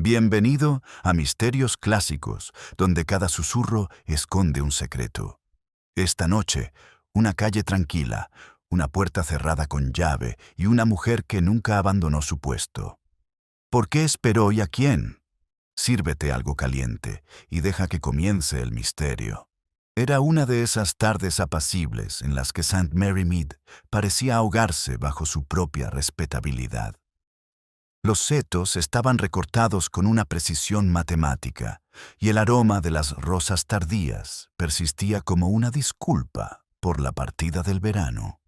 Bienvenido a Misterios Clásicos, donde cada susurro esconde un secreto. Esta noche, una calle tranquila, una puerta cerrada con llave y una mujer que nunca abandonó su puesto. ¿Por qué esperó y a quién? Sírvete algo caliente y deja que comience el misterio. Era una de esas tardes apacibles en las que St. Mary Mead parecía ahogarse bajo su propia respetabilidad. Los setos estaban recortados con una precisión matemática, y el aroma de las rosas tardías persistía como una disculpa por la partida del verano.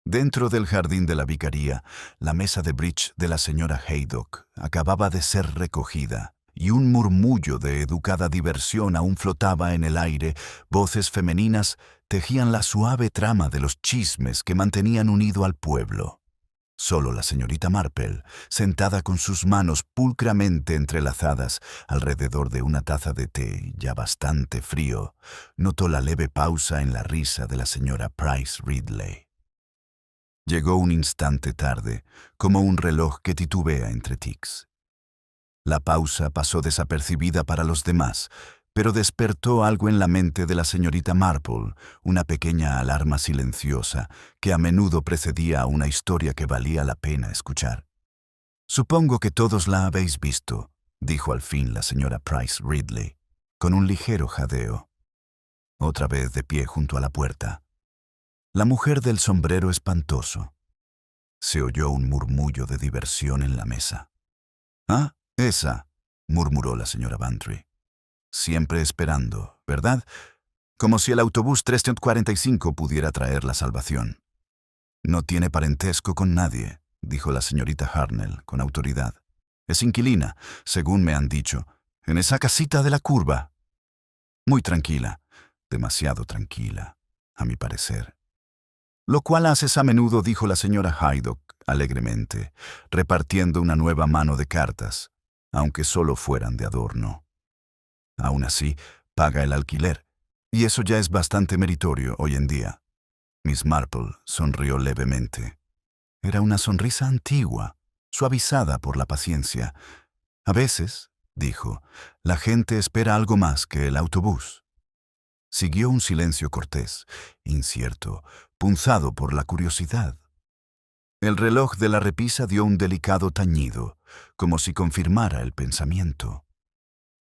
Dentro del jardín de la vicaría, la mesa de bridge de la señora Haydock acababa de ser recogida, y un murmullo de educada diversión aún flotaba en el aire. Voces femeninas tejían la suave trama de los chismes que mantenían unido al pueblo. Solo la señorita Marple, sentada con sus manos pulcramente entrelazadas alrededor de una taza de té ya bastante frío, notó la leve pausa en la risa de la señora Price Ridley. Llegó un instante tarde, como un reloj que titubea entre tics. La pausa pasó desapercibida para los demás, pero despertó algo en la mente de la señorita Marple, una pequeña alarma silenciosa que a menudo precedía a una historia que valía la pena escuchar. «Supongo que todos la habéis visto», dijo al fin la señora Price Ridley, con un ligero jadeo. Otra vez de pie junto a la puerta. La mujer del sombrero espantoso. Se oyó un murmullo de diversión en la mesa. «Ah, esa», murmuró la señora Bantry. «Siempre esperando, ¿verdad? Como si el autobús 345 pudiera traer la salvación». «No tiene parentesco con nadie», dijo la señorita Harnell con autoridad. «Es inquilina, según me han dicho, en esa casita de la curva». «Muy tranquila, demasiado tranquila, a mi parecer». «Lo cual haces a menudo», dijo la señora Haydock alegremente, repartiendo una nueva mano de cartas, aunque solo fueran de adorno. «Aún así, paga el alquiler, y eso ya es bastante meritorio hoy en día». Miss Marple sonrió levemente. Era una sonrisa antigua, suavizada por la paciencia. «A veces», dijo, «la gente espera algo más que el autobús». Siguió un silencio cortés, incierto, punzado por la curiosidad. El reloj de la repisa dio un delicado tañido, como si confirmara el pensamiento.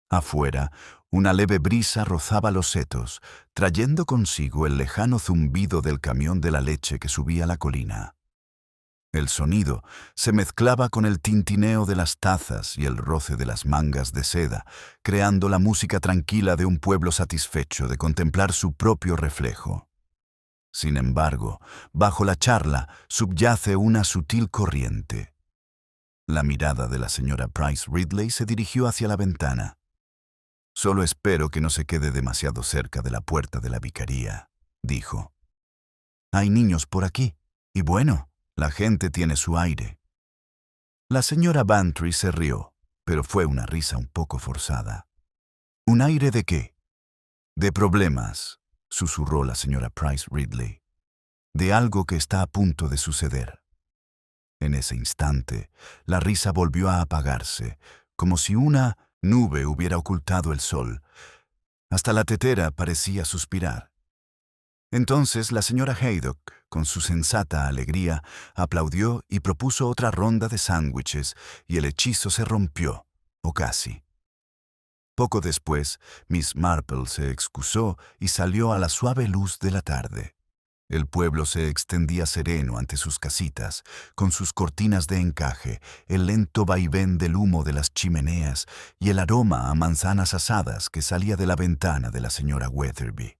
Afuera, una leve brisa rozaba los setos, trayendo consigo el lejano zumbido del camión de la leche que subía la colina. El sonido se mezclaba con el tintineo de las tazas y el roce de las mangas de seda, creando la música tranquila de un pueblo satisfecho de contemplar su propio reflejo. Sin embargo, bajo la charla subyace una sutil corriente. La mirada de la señora Price Ridley se dirigió hacia la ventana. «Solo espero que no se quede demasiado cerca de la puerta de la vicaría», dijo. «Hay niños por aquí, y bueno, la gente tiene su aire». La señora Bantry se rió, pero fue una risa un poco forzada. «¿Un aire de qué?» «De problemas», susurró la señora Price Ridley. «De algo que está a punto de suceder». En ese instante, la risa volvió a apagarse, como si una nube hubiera ocultado el sol. Hasta la tetera parecía suspirar. Entonces la señora Haydock, con su sensata alegría, aplaudió y propuso otra ronda de sándwiches, y el hechizo se rompió, o casi. Poco después, Miss Marple se excusó y salió a la suave luz de la tarde. El pueblo se extendía sereno ante sus casitas, con sus cortinas de encaje, el lento vaivén del humo de las chimeneas y el aroma a manzanas asadas que salía de la ventana de la señora Weatherby.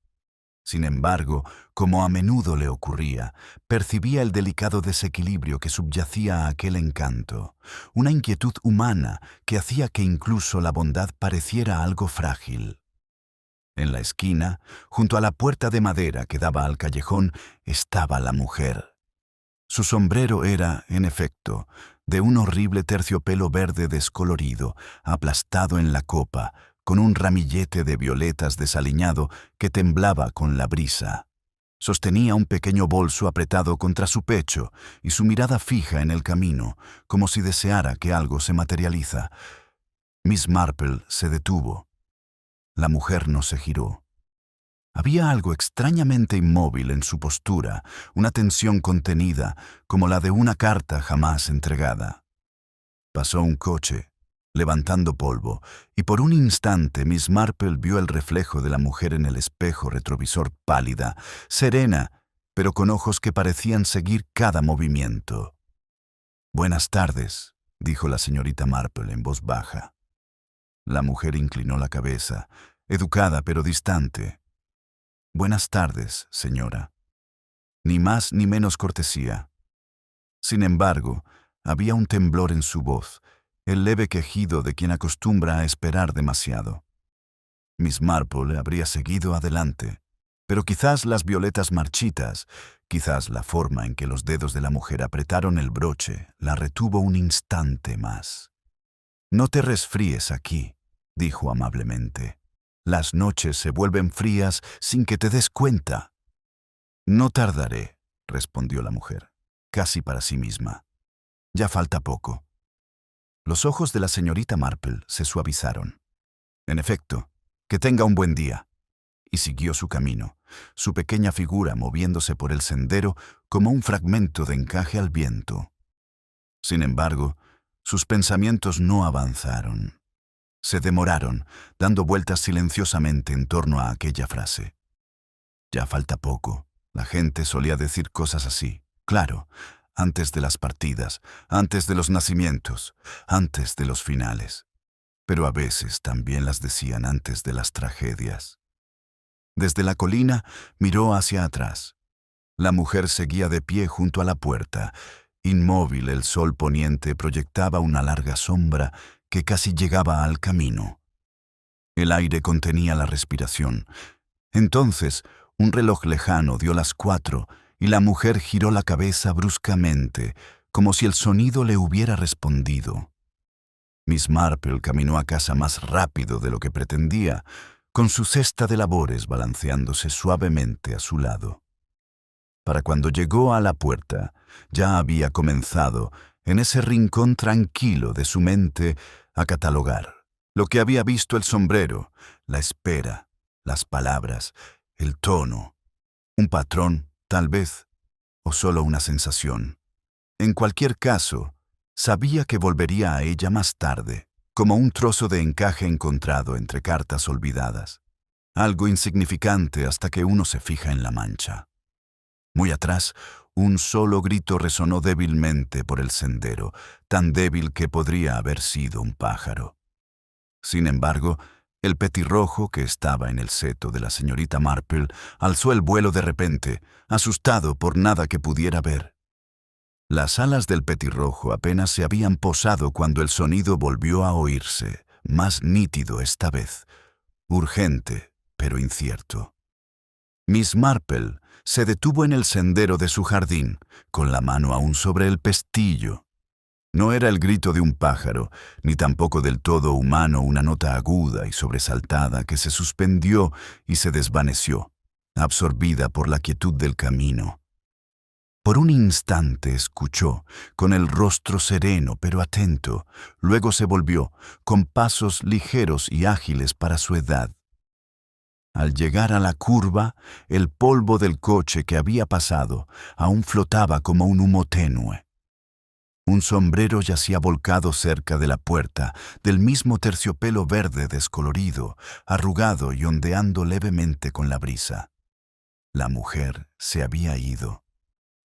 Sin embargo, como a menudo le ocurría, percibía el delicado desequilibrio que subyacía a aquel encanto, una inquietud humana que hacía que incluso la bondad pareciera algo frágil. En la esquina, junto a la puerta de madera que daba al callejón, estaba la mujer. Su sombrero era, en efecto, de un horrible terciopelo verde descolorido, aplastado en la copa, con un ramillete de violetas desaliñado que temblaba con la brisa. Sostenía un pequeño bolso apretado contra su pecho y su mirada fija en el camino, como si deseara que algo se materializa. Miss Marple se detuvo. La mujer no se giró. Había algo extrañamente inmóvil en su postura, una tensión contenida, como la de una carta jamás entregada. Pasó un coche, levantando polvo, y por un instante Miss Marple vio el reflejo de la mujer en el espejo retrovisor pálida, serena, pero con ojos que parecían seguir cada movimiento. «Buenas tardes», dijo la señorita Marple en voz baja. La mujer inclinó la cabeza, educada pero distante. «Buenas tardes, señora». Ni más ni menos cortesía. Sin embargo, había un temblor en su voz, el leve quejido de quien acostumbra a esperar demasiado. Miss Marple habría seguido adelante, pero quizás las violetas marchitas, quizás la forma en que los dedos de la mujer apretaron el broche, la retuvo un instante más. «No te resfríes aquí», dijo amablemente. «Las noches se vuelven frías sin que te des cuenta». «No tardaré», respondió la mujer, casi para sí misma. «Ya falta poco». Los ojos de la señorita Marple se suavizaron. «En efecto, que tenga un buen día». Y siguió su camino, su pequeña figura moviéndose por el sendero como un fragmento de encaje al viento. Sin embargo, sus pensamientos no avanzaron. Se demoraron, dando vueltas silenciosamente en torno a aquella frase. «Ya falta poco». La gente solía decir cosas así, claro, antes de las partidas, antes de los nacimientos, antes de los finales. Pero a veces también las decían antes de las tragedias. Desde la colina miró hacia atrás. La mujer seguía de pie junto a la puerta. Inmóvil, el sol poniente proyectaba una larga sombra que casi llegaba al camino. El aire contenía la respiración. Entonces, un reloj lejano dio las 4 y la mujer giró la cabeza bruscamente, como si el sonido le hubiera respondido. Miss Marple caminó a casa más rápido de lo que pretendía, con su cesta de labores balanceándose suavemente a su lado. Para cuando llegó a la puerta, ya había comenzado, en ese rincón tranquilo de su mente, a catalogar lo que había visto: el sombrero, la espera, las palabras, el tono, un patrón, tal vez, o solo una sensación. En cualquier caso, sabía que volvería a ella más tarde, como un trozo de encaje encontrado entre cartas olvidadas. Algo insignificante hasta que uno se fija en la mancha. Muy atrás, un solo grito resonó débilmente por el sendero, tan débil que podría haber sido un pájaro. Sin embargo, el petirrojo que estaba en el seto de la señorita Marple alzó el vuelo de repente, asustado por nada que pudiera ver. Las alas del petirrojo apenas se habían posado cuando el sonido volvió a oírse, más nítido esta vez, urgente, pero incierto. Miss Marple se detuvo en el sendero de su jardín, con la mano aún sobre el pestillo. No era el grito de un pájaro, ni tampoco del todo humano una nota aguda y sobresaltada que se suspendió y se desvaneció, absorbida por la quietud del camino. Por un instante escuchó, con el rostro sereno pero atento, luego se volvió, con pasos ligeros y ágiles para su edad. Al llegar a la curva, el polvo del coche que había pasado aún flotaba como un humo tenue. Un sombrero yacía volcado cerca de la puerta, del mismo terciopelo verde descolorido, arrugado y ondeando levemente con la brisa. La mujer se había ido.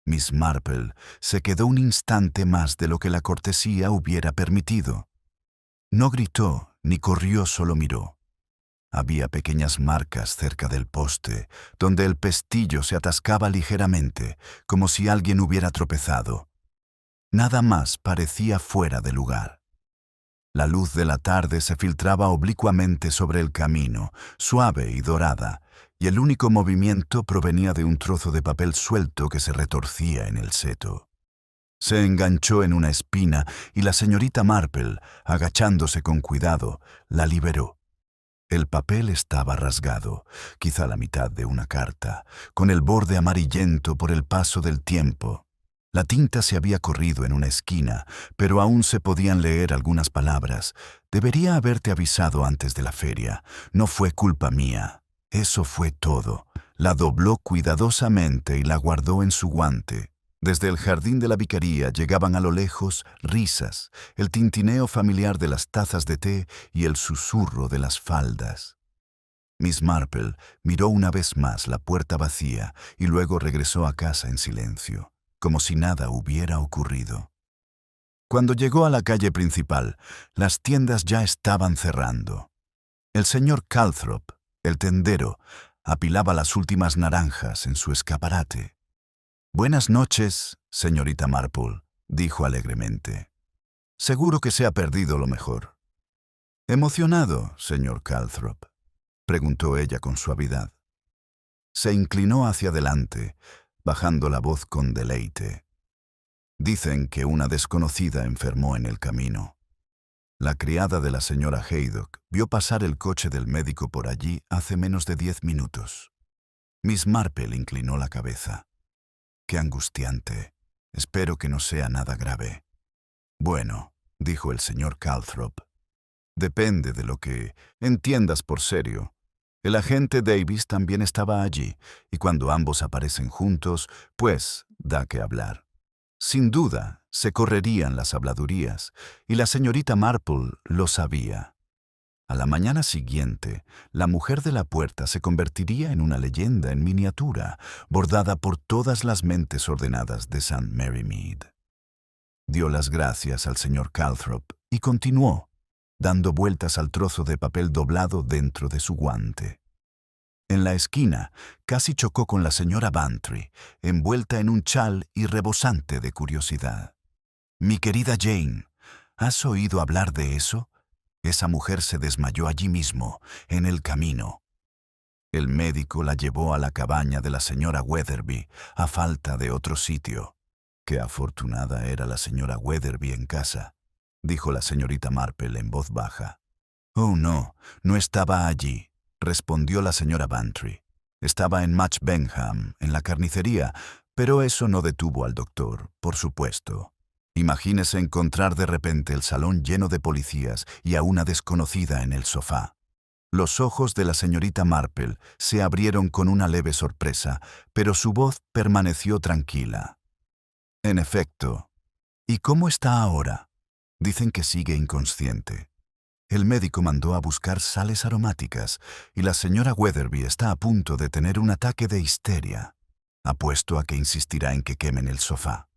Miss Marple se quedó un instante más de lo que la cortesía hubiera permitido. No gritó ni corrió, solo miró. Había pequeñas marcas cerca del poste, donde el pestillo se atascaba ligeramente, como si alguien hubiera tropezado. Nada más parecía fuera de lugar. La luz de la tarde se filtraba oblicuamente sobre el camino, suave y dorada, y el único movimiento provenía de un trozo de papel suelto que se retorcía en el seto. Se enganchó en una espina y la señorita Marple, agachándose con cuidado, la liberó. El papel estaba rasgado, quizá la mitad de una carta, con el borde amarillento por el paso del tiempo. La tinta se había corrido en una esquina, pero aún se podían leer algunas palabras. Debería haberte avisado antes de la feria. No fue culpa mía. Eso fue todo. La dobló cuidadosamente y la guardó en su guante. Desde el jardín de la vicaría llegaban a lo lejos risas, el tintineo familiar de las tazas de té y el susurro de las faldas. Miss Marple miró una vez más la puerta vacía y luego regresó a casa en silencio, como si nada hubiera ocurrido. Cuando llegó a la calle principal, las tiendas ya estaban cerrando. El señor Calthrop, el tendero, apilaba las últimas naranjas en su escaparate. «Buenas noches, señorita Marple», dijo alegremente. «Seguro que se ha perdido lo mejor». «¿Emocionado, señor Calthrop?», preguntó ella con suavidad. Se inclinó hacia adelante, bajando la voz con deleite. «Dicen que una desconocida enfermó en el camino. La criada de la señora Haydock vio pasar el coche del médico por allí hace menos de 10 minutos». Miss Marple inclinó la cabeza. «Qué angustiante. Espero que no sea nada grave». «Bueno», dijo el señor Calthrop, «depende de lo que entiendas por serio. El agente Davis también estaba allí, y cuando ambos aparecen juntos, pues da que hablar. Sin duda, se correrían las habladurías, y la señorita Marple lo sabía. A la mañana siguiente, la mujer de la puerta se convertiría en una leyenda en miniatura, bordada por todas las mentes ordenadas de St. Mary Mead. Dio las gracias al señor Calthrop y continuó, dando vueltas al trozo de papel doblado dentro de su guante. En la esquina, casi chocó con la señora Bantry, envuelta en un chal y rebosante de curiosidad. «Mi querida Jane, ¿has oído hablar de eso? Esa mujer se desmayó allí mismo, en el camino». El médico la llevó a la cabaña de la señora Weatherby, a falta de otro sitio. «Qué afortunada era la señora Weatherby en casa», dijo la señorita Marple en voz baja. «Oh, no estaba allí», respondió la señora Bantry. «Estaba en Match Benham, en la carnicería, pero eso no detuvo al doctor, por supuesto. Imagínese encontrar de repente el salón lleno de policías y a una desconocida en el sofá». Los ojos de la señorita Marple se abrieron con una leve sorpresa, pero su voz permaneció tranquila. «En efecto. ¿Y cómo está ahora?» «Dicen que sigue inconsciente. El médico mandó a buscar sales aromáticas y la señora Weatherby está a punto de tener un ataque de histeria. Apuesto a que insistirá en que quemen el sofá».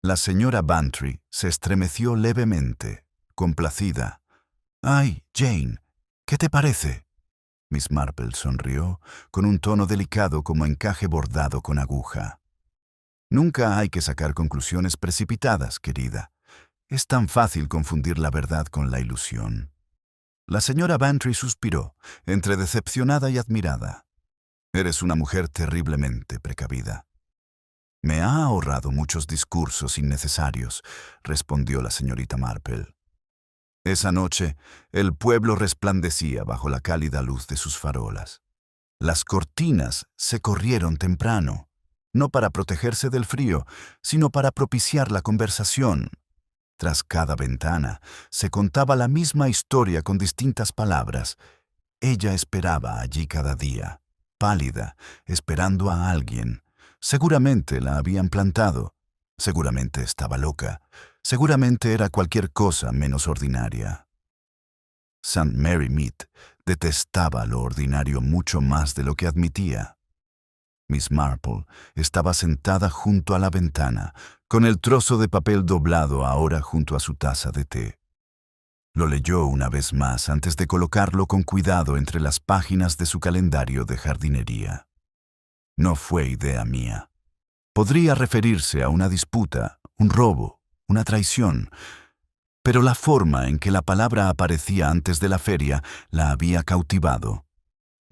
La señora Bantry se estremeció levemente, complacida. «Ay, Jane, ¿qué te parece?» Miss Marple sonrió con un tono delicado como encaje bordado con aguja. «Nunca hay que sacar conclusiones precipitadas, querida. Es tan fácil confundir la verdad con la ilusión». La señora Bantry suspiró, entre decepcionada y admirada. «Eres una mujer terriblemente precavida». «Me ha ahorrado muchos discursos innecesarios», respondió la señorita Marple. Esa noche, el pueblo resplandecía bajo la cálida luz de sus farolas. Las cortinas se corrieron temprano, no para protegerse del frío, sino para propiciar la conversación. Tras cada ventana se contaba la misma historia con distintas palabras. Ella esperaba allí cada día, pálida, esperando a alguien. Seguramente la habían plantado. Seguramente estaba loca. Seguramente era cualquier cosa menos ordinaria. St. Mary Mead detestaba lo ordinario mucho más de lo que admitía. Miss Marple estaba sentada junto a la ventana, con el trozo de papel doblado ahora junto a su taza de té. Lo leyó una vez más antes de colocarlo con cuidado entre las páginas de su calendario de jardinería. No fue idea mía. Podría referirse a una disputa, un robo, una traición, pero la forma en que la palabra aparecía antes de la feria la había cautivado.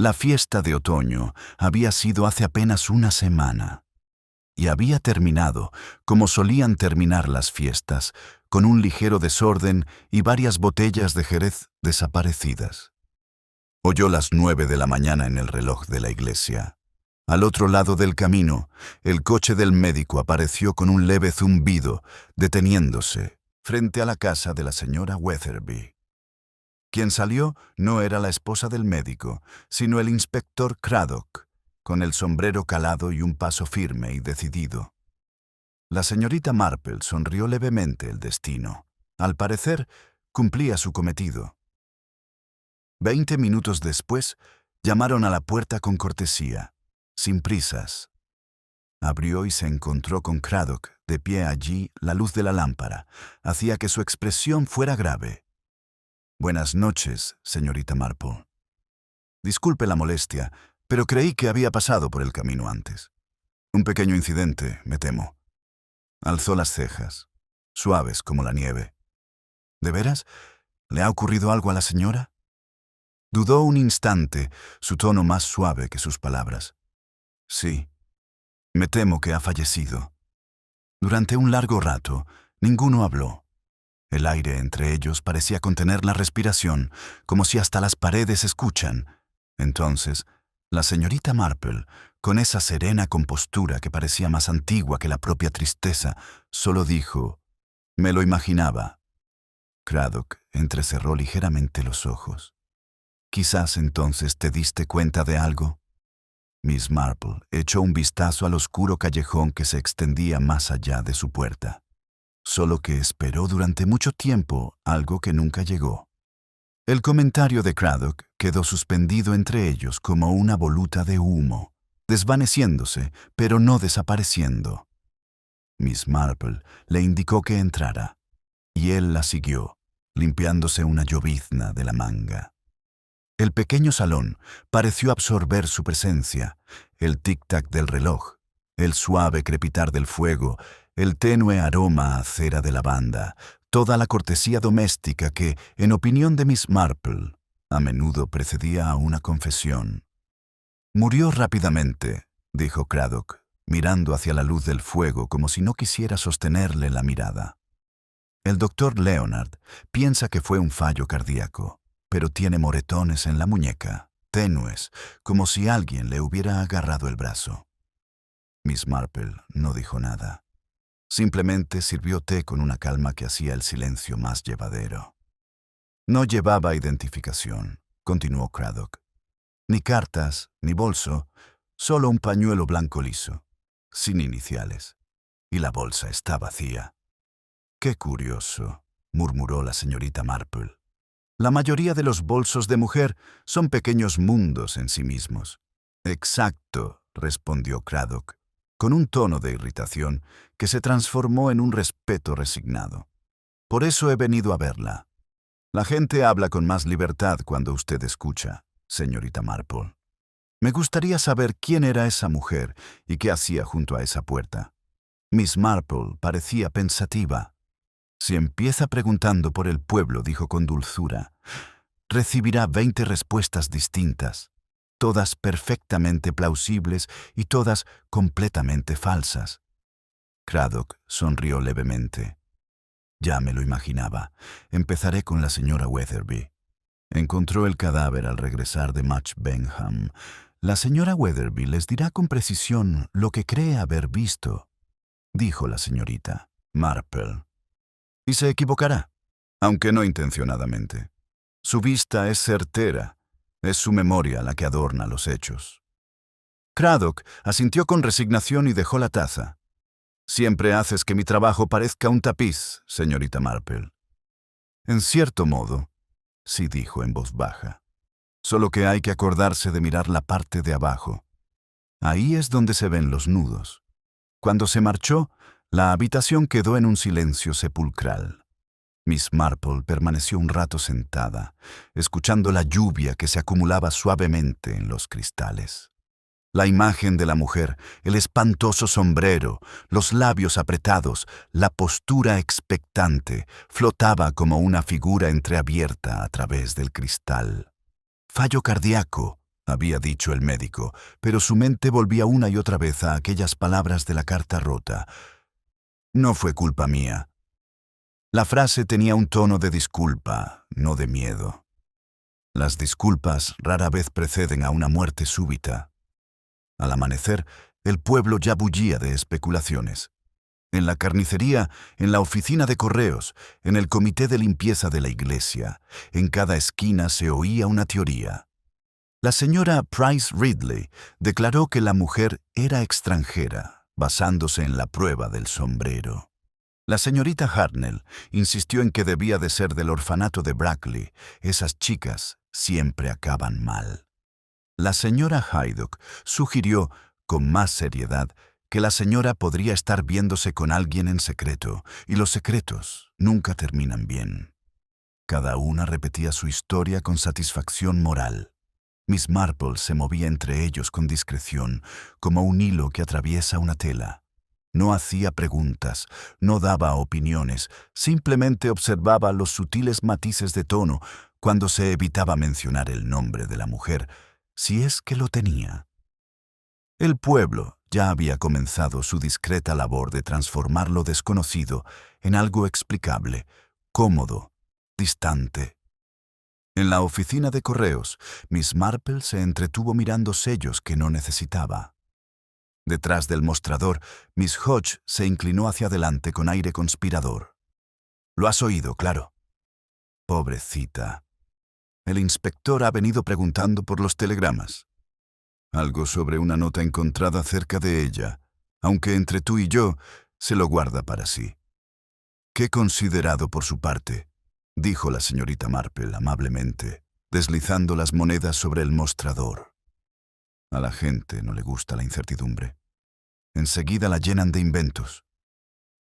La fiesta de otoño había sido hace apenas una semana y había terminado, como solían terminar las fiestas, con un ligero desorden y varias botellas de Jerez desaparecidas. Oyó las 9 de la mañana en el reloj de la iglesia. Al otro lado del camino, el coche del médico apareció con un leve zumbido, deteniéndose frente a la casa de la señora Weatherby. Quien salió no era la esposa del médico, sino el inspector Craddock, con el sombrero calado y un paso firme y decidido. La señorita Marple sonrió levemente el destino. Al parecer, cumplía su cometido. 20 minutos después, llamaron a la puerta con cortesía, sin prisas. Abrió y se encontró con Craddock, de pie allí. La luz de la lámpara hacía que su expresión fuera grave. «Buenas noches, señorita Marple. Disculpe la molestia, pero creí que había pasado por el camino antes. Un pequeño incidente, me temo». Alzó las cejas, suaves como la nieve. «¿De veras? ¿Le ha ocurrido algo a la señora?» Dudó un instante, su tono más suave que sus palabras. «Sí, me temo que ha fallecido». Durante un largo rato, ninguno habló. El aire entre ellos parecía contener la respiración, como si hasta las paredes escuchan. Entonces, la señorita Marple, con esa serena compostura que parecía más antigua que la propia tristeza, solo dijo: «Me lo imaginaba». Craddock entrecerró ligeramente los ojos. «Quizás entonces te diste cuenta de algo». Miss Marple echó un vistazo al oscuro callejón que se extendía más allá de su puerta. Solo que esperó durante mucho tiempo algo que nunca llegó. El comentario de Craddock quedó suspendido entre ellos como una voluta de humo, desvaneciéndose, pero no desapareciendo. Miss Marple le indicó que entrara, y él la siguió, limpiándose una llovizna de la manga. El pequeño salón pareció absorber su presencia, el tic-tac del reloj, el suave crepitar del fuego, el tenue aroma a cera de lavanda, toda la cortesía doméstica que, en opinión de Miss Marple, a menudo precedía a una confesión. «Murió rápidamente», dijo Craddock, mirando hacia la luz del fuego como si no quisiera sostenerle la mirada. «El doctor Leonard piensa que fue un fallo cardíaco, pero tiene moretones en la muñeca, tenues, como si alguien le hubiera agarrado el brazo». Miss Marple no dijo nada. Simplemente sirvió té con una calma que hacía el silencio más llevadero. «No llevaba identificación», continuó Craddock. «Ni cartas, ni bolso, solo un pañuelo blanco liso, sin iniciales. Y la bolsa está vacía». «Qué curioso», murmuró la señorita Marple. «La mayoría de los bolsos de mujer son pequeños mundos en sí mismos». «Exacto», respondió Craddock, con un tono de irritación que se transformó en un respeto resignado. «Por eso he venido a verla. La gente habla con más libertad cuando usted escucha, señorita Marple. Me gustaría saber quién era esa mujer y qué hacía junto a esa puerta». Miss Marple parecía pensativa. «Si empieza preguntando por el pueblo», dijo con dulzura, «recibirá 20 respuestas distintas, todas perfectamente plausibles y todas completamente falsas». Craddock sonrió levemente. «Ya me lo imaginaba. Empezaré con la señora Weatherby. Encontró el cadáver al regresar de Match Benham. La señora Weatherby les dirá con precisión lo que cree haber visto», dijo la señorita Marple. «Y se equivocará, aunque no intencionadamente. Su vista es certera. Es su memoria la que adorna los hechos». Craddock asintió con resignación y dejó la taza. «Siempre haces que mi trabajo parezca un tapiz, señorita Marple». «En cierto modo», sí dijo en voz baja. «Solo que hay que acordarse de mirar la parte de abajo. Ahí es donde se ven los nudos». Cuando se marchó, la habitación quedó en un silencio sepulcral. Miss Marple permaneció un rato sentada, escuchando la lluvia que se acumulaba suavemente en los cristales. La imagen de la mujer, el espantoso sombrero, los labios apretados, la postura expectante, flotaba como una figura entreabierta a través del cristal. «Fallo cardíaco», había dicho el médico, pero su mente volvía una y otra vez a aquellas palabras de la carta rota. «No fue culpa mía». La frase tenía un tono de disculpa, no de miedo. Las disculpas rara vez preceden a una muerte súbita. Al amanecer, el pueblo ya bullía de especulaciones. En la carnicería, en la oficina de correos, en el comité de limpieza de la iglesia, en cada esquina se oía una teoría. La señora Price Ridley declaró que la mujer era extranjera, basándose en la prueba del sombrero. La señorita Hartnell insistió en que debía de ser del orfanato de Brackley. Esas chicas siempre acaban mal. La señora Haydock sugirió, con más seriedad, que la señora podría estar viéndose con alguien en secreto, y los secretos nunca terminan bien. Cada una repetía su historia con satisfacción moral. Miss Marple se movía entre ellos con discreción, como un hilo que atraviesa una tela. No hacía preguntas, no daba opiniones, simplemente observaba los sutiles matices de tono cuando se evitaba mencionar el nombre de la mujer, si es que lo tenía. El pueblo ya había comenzado su discreta labor de transformar lo desconocido en algo explicable, cómodo, distante. En la oficina de correos, Miss Marple se entretuvo mirando sellos que no necesitaba. Detrás del mostrador, Miss Hodge se inclinó hacia adelante con aire conspirador. «Lo has oído, claro». «Pobrecita. El inspector ha venido preguntando por los telegramas. Algo sobre una nota encontrada cerca de ella, aunque entre tú y yo se lo guarda para sí». «Qué considerado por su parte», dijo la señorita Marple amablemente, deslizando las monedas sobre el mostrador. A la gente no le gusta la incertidumbre. Enseguida la llenan de inventos.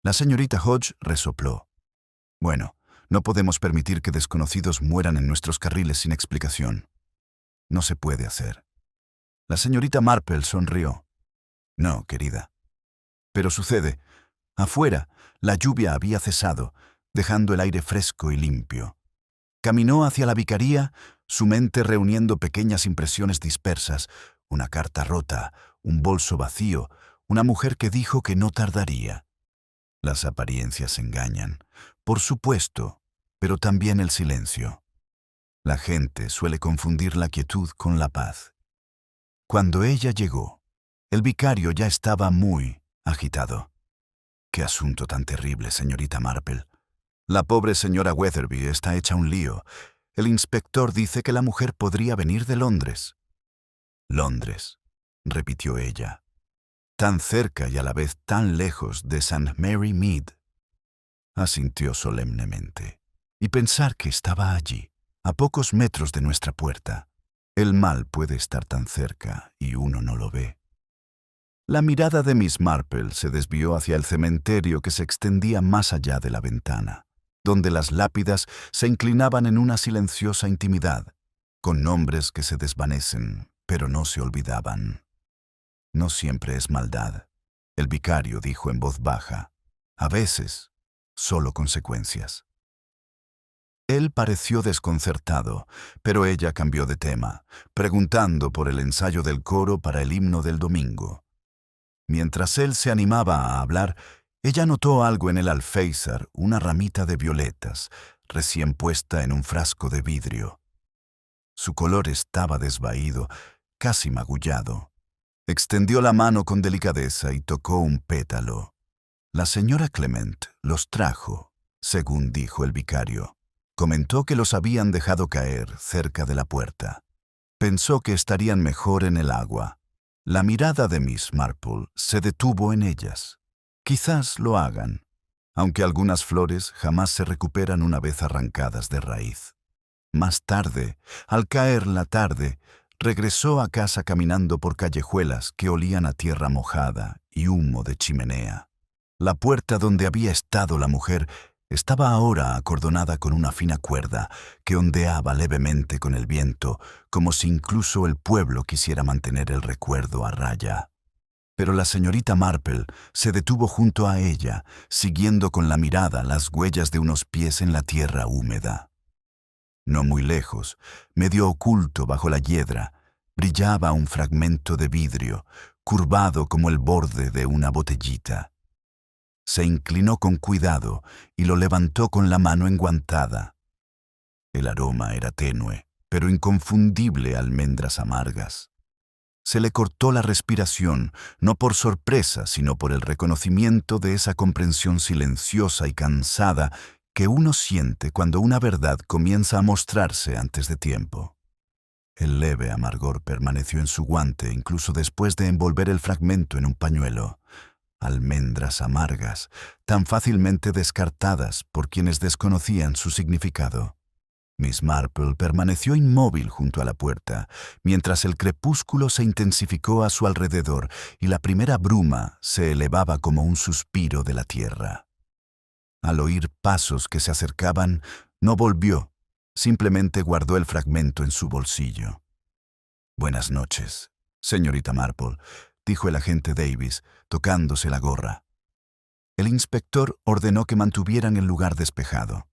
La señorita Hodge resopló. «Bueno, no podemos permitir que desconocidos mueran en nuestros carriles sin explicación. No se puede hacer». La señorita Marple sonrió. «No, querida. Pero sucede. Afuera, la lluvia había cesado, dejando el aire fresco y limpio. Caminó hacia la vicaría, su mente reuniendo pequeñas impresiones dispersas, una carta rota, un bolso vacío, una mujer que dijo que no tardaría. Las apariencias engañan, por supuesto, pero también el silencio. La gente suele confundir la quietud con la paz. Cuando ella llegó, el vicario ya estaba muy agitado. «Qué asunto tan terrible, señorita Marple. La pobre señora Weatherby está hecha un lío. El inspector dice que la mujer podría venir de Londres». «Londres», repitió ella. «Tan cerca y a la vez tan lejos de St. Mary Mead». Asintió solemnemente. «Y pensar que estaba allí, a pocos metros de nuestra puerta. El mal puede estar tan cerca y uno no lo ve». La mirada de Miss Marple se desvió hacia el cementerio que se extendía más allá de la ventana, donde las lápidas se inclinaban en una silenciosa intimidad, con nombres que se desvanecen, pero no se olvidaban. «No siempre es maldad», el vicario dijo en voz baja. «A veces, solo consecuencias». Él pareció desconcertado, pero ella cambió de tema, preguntando por el ensayo del coro para el himno del domingo. Mientras él se animaba a hablar, ella notó algo en el alféizar, una ramita de violetas, recién puesta en un frasco de vidrio. Su color estaba desvaído, casi magullado. Extendió la mano con delicadeza y tocó un pétalo. «La señora Clement los trajo», según dijo el vicario. Comentó que los habían dejado caer cerca de la puerta. Pensó que estarían mejor en el agua. La mirada de Miss Marple se detuvo en ellas. Quizás lo hagan, aunque algunas flores jamás se recuperan una vez arrancadas de raíz. Más tarde, al caer la tarde, regresó a casa caminando por callejuelas que olían a tierra mojada y humo de chimenea. La puerta donde había estado la mujer estaba ahora acordonada con una fina cuerda que ondeaba levemente con el viento, como si incluso el pueblo quisiera mantener el recuerdo a raya. Pero la señorita Marple se detuvo junto a ella, siguiendo con la mirada las huellas de unos pies en la tierra húmeda. No muy lejos, medio oculto bajo la hiedra, brillaba un fragmento de vidrio, curvado como el borde de una botellita. Se inclinó con cuidado y lo levantó con la mano enguantada. El aroma era tenue, pero inconfundible a almendras amargas. Se le cortó la respiración, no por sorpresa, sino por el reconocimiento de esa comprensión silenciosa y cansada que uno siente cuando una verdad comienza a mostrarse antes de tiempo. El leve amargor permaneció en su guante incluso después de envolver el fragmento en un pañuelo. Almendras amargas, tan fácilmente descartadas por quienes desconocían su significado. Miss Marple permaneció inmóvil junto a la puerta, mientras el crepúsculo se intensificó a su alrededor y la primera bruma se elevaba como un suspiro de la tierra. Al oír pasos que se acercaban, no volvió, simplemente guardó el fragmento en su bolsillo. «Buenas noches, señorita Marple», dijo el agente Davis, tocándose la gorra. El inspector ordenó que mantuvieran el lugar despejado.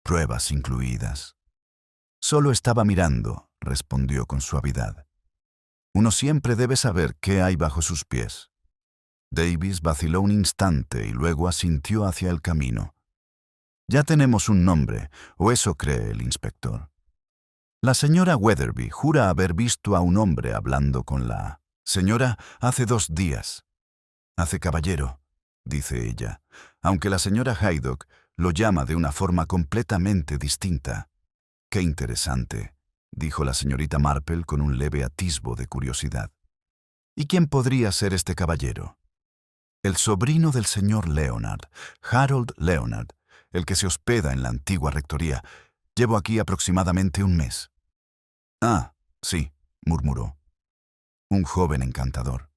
«Pruebas incluidas». «Solo estaba mirando», respondió con suavidad. «Uno siempre debe saber qué hay bajo sus pies». Davis vaciló un instante y luego asintió hacia el camino. «Ya tenemos un nombre, o eso cree el inspector. La señora Weatherby jura haber visto a un hombre hablando con la señora hace 2 días. Hace caballero», dice ella, aunque la señora Haydock lo llama de una forma completamente distinta. «Qué interesante», dijo la señorita Marple con un leve atisbo de curiosidad. «¿Y quién podría ser este caballero?» «El sobrino del señor Leonard, Harold Leonard, el que se hospeda en la antigua rectoría. Llevo aquí aproximadamente 1 mes». «Ah, sí», murmuró. «Un joven encantador,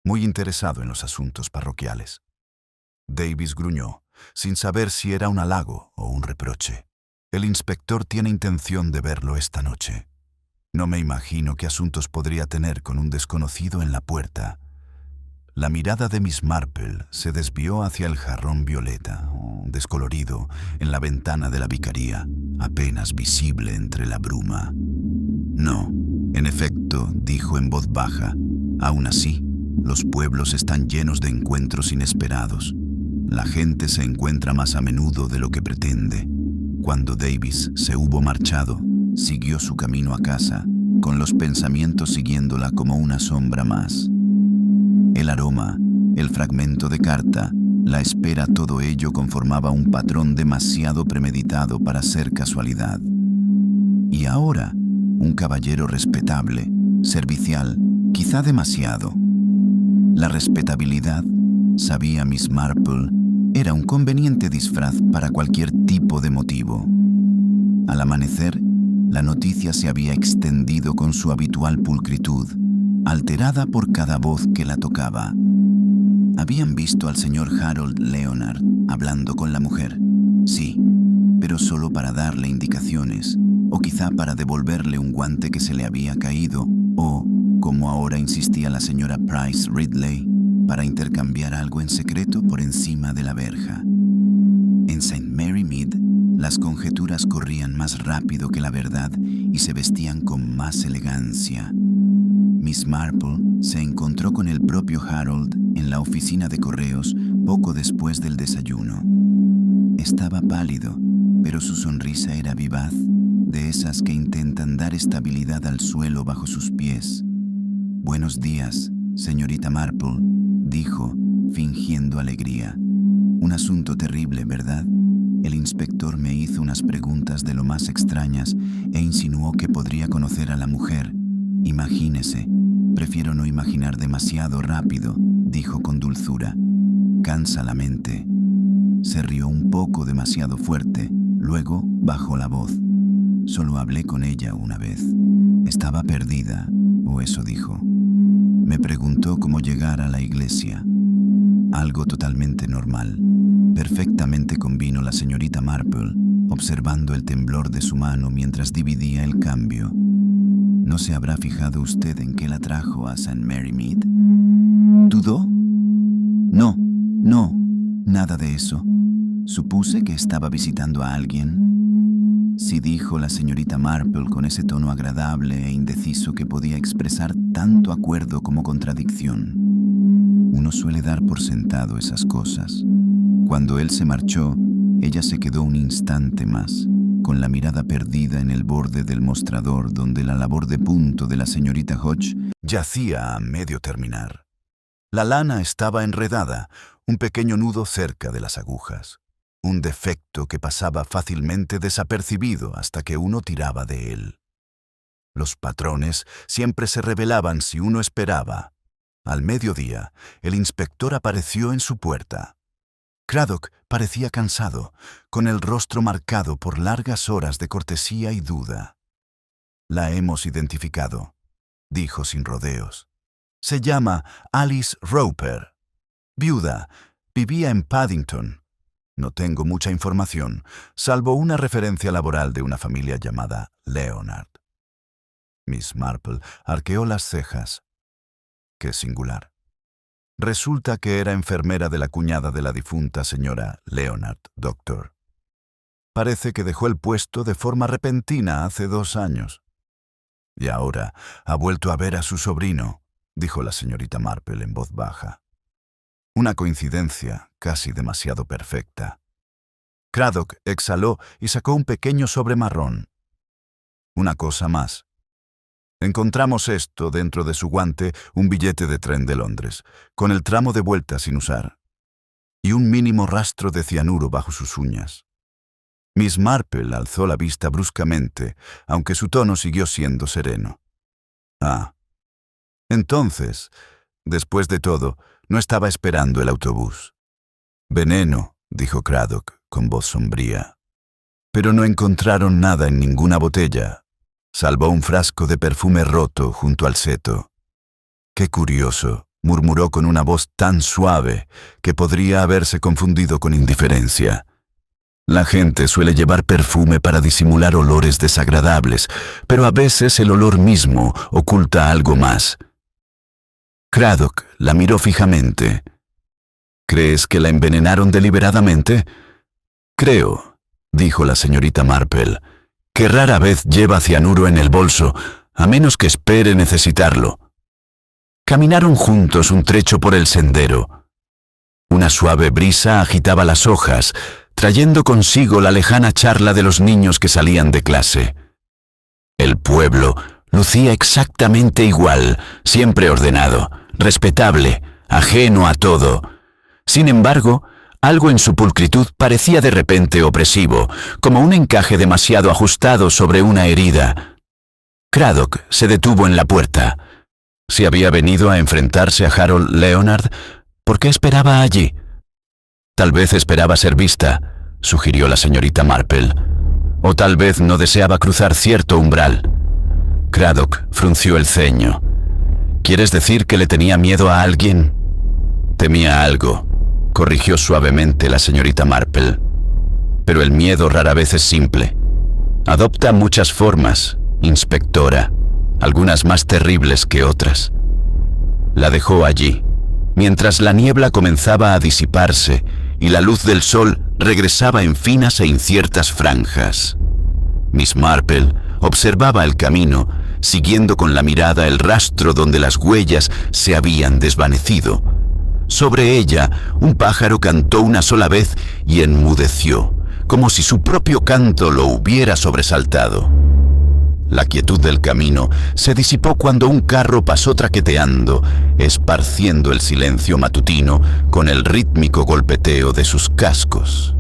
muy interesado en los asuntos parroquiales». Davis gruñó, sin saber si era un halago o un reproche. «El inspector tiene intención de verlo esta noche. No me imagino qué asuntos podría tener con un desconocido en la puerta». La mirada de Miss Marple se desvió hacia el jarrón violeta, descolorido, en la ventana de la vicaría, apenas visible entre la bruma. «No, en efecto», dijo en voz baja. «Aún así, los pueblos están llenos de encuentros inesperados. La gente se encuentra más a menudo de lo que pretende». Cuando Davis se hubo marchado, siguió su camino a casa, con los pensamientos siguiéndola como una sombra más. El aroma, el fragmento de carta, la espera, todo ello conformaba un patrón demasiado premeditado para ser casualidad. Y ahora, un caballero respetable, servicial, quizá demasiado. La respetabilidad, sabía Miss Marple, era un conveniente disfraz para cualquier tipo de motivo. Al amanecer, la noticia se había extendido con su habitual pulcritud, alterada por cada voz que la tocaba. Habían visto al señor Harold Leonard hablando con la mujer. Sí, pero solo para darle indicaciones, o quizá para devolverle un guante que se le había caído, o, como ahora insistía la señora Price Ridley, para intercambiar algo en secreto por encima de la verja. En St. Mary Mead, las conjeturas corrían más rápido que la verdad y se vestían con más elegancia. Miss Marple se encontró con el propio Harold en la oficina de correos poco después del desayuno. Estaba pálido, pero su sonrisa era vivaz, de esas que intentan dar estabilidad al suelo bajo sus pies. «Buenos días, señorita Marple», dijo, fingiendo alegría. «Un asunto terrible, ¿verdad?» El inspector me hizo unas preguntas de lo más extrañas e insinuó que podría conocer a la mujer. «Imagínese. Prefiero no imaginar demasiado rápido», dijo con dulzura. «Cansa la mente». Se rió un poco demasiado fuerte, luego bajó la voz. «Solo hablé con ella una vez. Estaba perdida, o eso dijo. Me preguntó cómo llegar a la iglesia. Algo totalmente normal. Perfectamente», convino la señorita Marple, observando el temblor de su mano mientras dividía el cambio. «¿No se habrá fijado usted en qué la trajo a St. Mary Mead?» ¿Dudó? «No, nada de eso. Supuse que estaba visitando a alguien». «Sí», dijo la señorita Marple con ese tono agradable e indeciso que podía expresar tanto acuerdo como contradicción. Uno suele dar por sentado esas cosas. Cuando él se marchó, ella se quedó un instante más, con la mirada perdida en el borde del mostrador donde la labor de punto de la señorita Hodge yacía a medio terminar. La lana estaba enredada, un pequeño nudo cerca de las agujas, un defecto que pasaba fácilmente desapercibido hasta que uno tiraba de él. Los patrones siempre se revelaban si uno esperaba. Al mediodía, el inspector apareció en su puerta. Craddock parecía cansado, con el rostro marcado por largas horas de cortesía y duda. «La hemos identificado», dijo sin rodeos. «Se llama Alice Roper. Viuda, vivía en Paddington. No tengo mucha información, salvo una referencia laboral de una familia llamada Leonard». Miss Marple arqueó las cejas. «Qué singular. Resulta que era enfermera de la cuñada de la difunta señora Leonard, doctor. Parece que dejó el puesto de forma repentina hace 2 años. Y ahora ha vuelto a ver a su sobrino», dijo la señorita Marple en voz baja. Una coincidencia casi demasiado perfecta. Craddock exhaló y sacó un pequeño sobre marrón. «Una cosa más. Encontramos esto dentro de su guante, un billete de tren de Londres, con el tramo de vuelta sin usar, y un mínimo rastro de cianuro bajo sus uñas». Miss Marple alzó la vista bruscamente, aunque su tono siguió siendo sereno. «Ah. Entonces, después de todo, no estaba esperando el autobús». «Veneno», dijo Craddock con voz sombría. «Pero no encontraron nada en ninguna botella, salvo un frasco de perfume roto junto al seto». «Qué curioso», murmuró con una voz tan suave que podría haberse confundido con indiferencia. «La gente suele llevar perfume para disimular olores desagradables, pero a veces el olor mismo oculta algo más». Craddock la miró fijamente. «¿Crees que la envenenaron deliberadamente?» «Creo», dijo la señorita Marple, «que rara vez lleva cianuro en el bolso, a menos que espere necesitarlo». Caminaron juntos un trecho por el sendero. Una suave brisa agitaba las hojas, trayendo consigo la lejana charla de los niños que salían de clase. El pueblo lucía exactamente igual, siempre ordenado, respetable, ajeno a todo. Sin embargo, algo en su pulcritud parecía de repente opresivo, como un encaje demasiado ajustado sobre una herida. Craddock se detuvo en la puerta. Si había venido a enfrentarse a Harold Leonard, ¿por qué esperaba allí? Tal vez esperaba ser vista, sugirió la señorita Marple. O tal vez no deseaba cruzar cierto umbral. Craddock frunció el ceño. ¿Quieres decir que le tenía miedo a alguien? Temía algo, corrigió suavemente la señorita Marple. Pero el miedo rara vez es simple. Adopta muchas formas, inspectora, algunas más terribles que otras. La dejó allí, mientras la niebla comenzaba a disiparse y la luz del sol regresaba en finas e inciertas franjas. Miss Marple observaba el camino, siguiendo con la mirada el rastro donde las huellas se habían desvanecido. Sobre ella, un pájaro cantó una sola vez y enmudeció, como si su propio canto lo hubiera sobresaltado. La quietud del camino se disipó cuando un carro pasó traqueteando, esparciendo el silencio matutino con el rítmico golpeteo de sus cascos.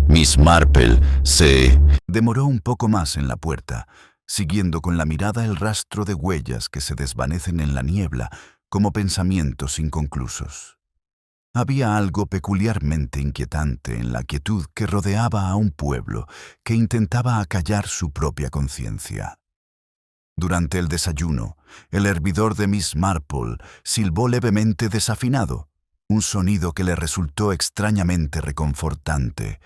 Miss Marple se demoró un poco más en la puerta, siguiendo con la mirada el rastro de huellas que se desvanecen en la niebla como pensamientos inconclusos. Había algo peculiarmente inquietante en la quietud que rodeaba a un pueblo que intentaba acallar su propia conciencia. Durante el desayuno, el hervidor de Miss Marple silbó levemente desafinado, un sonido que le resultó extrañamente reconfortante.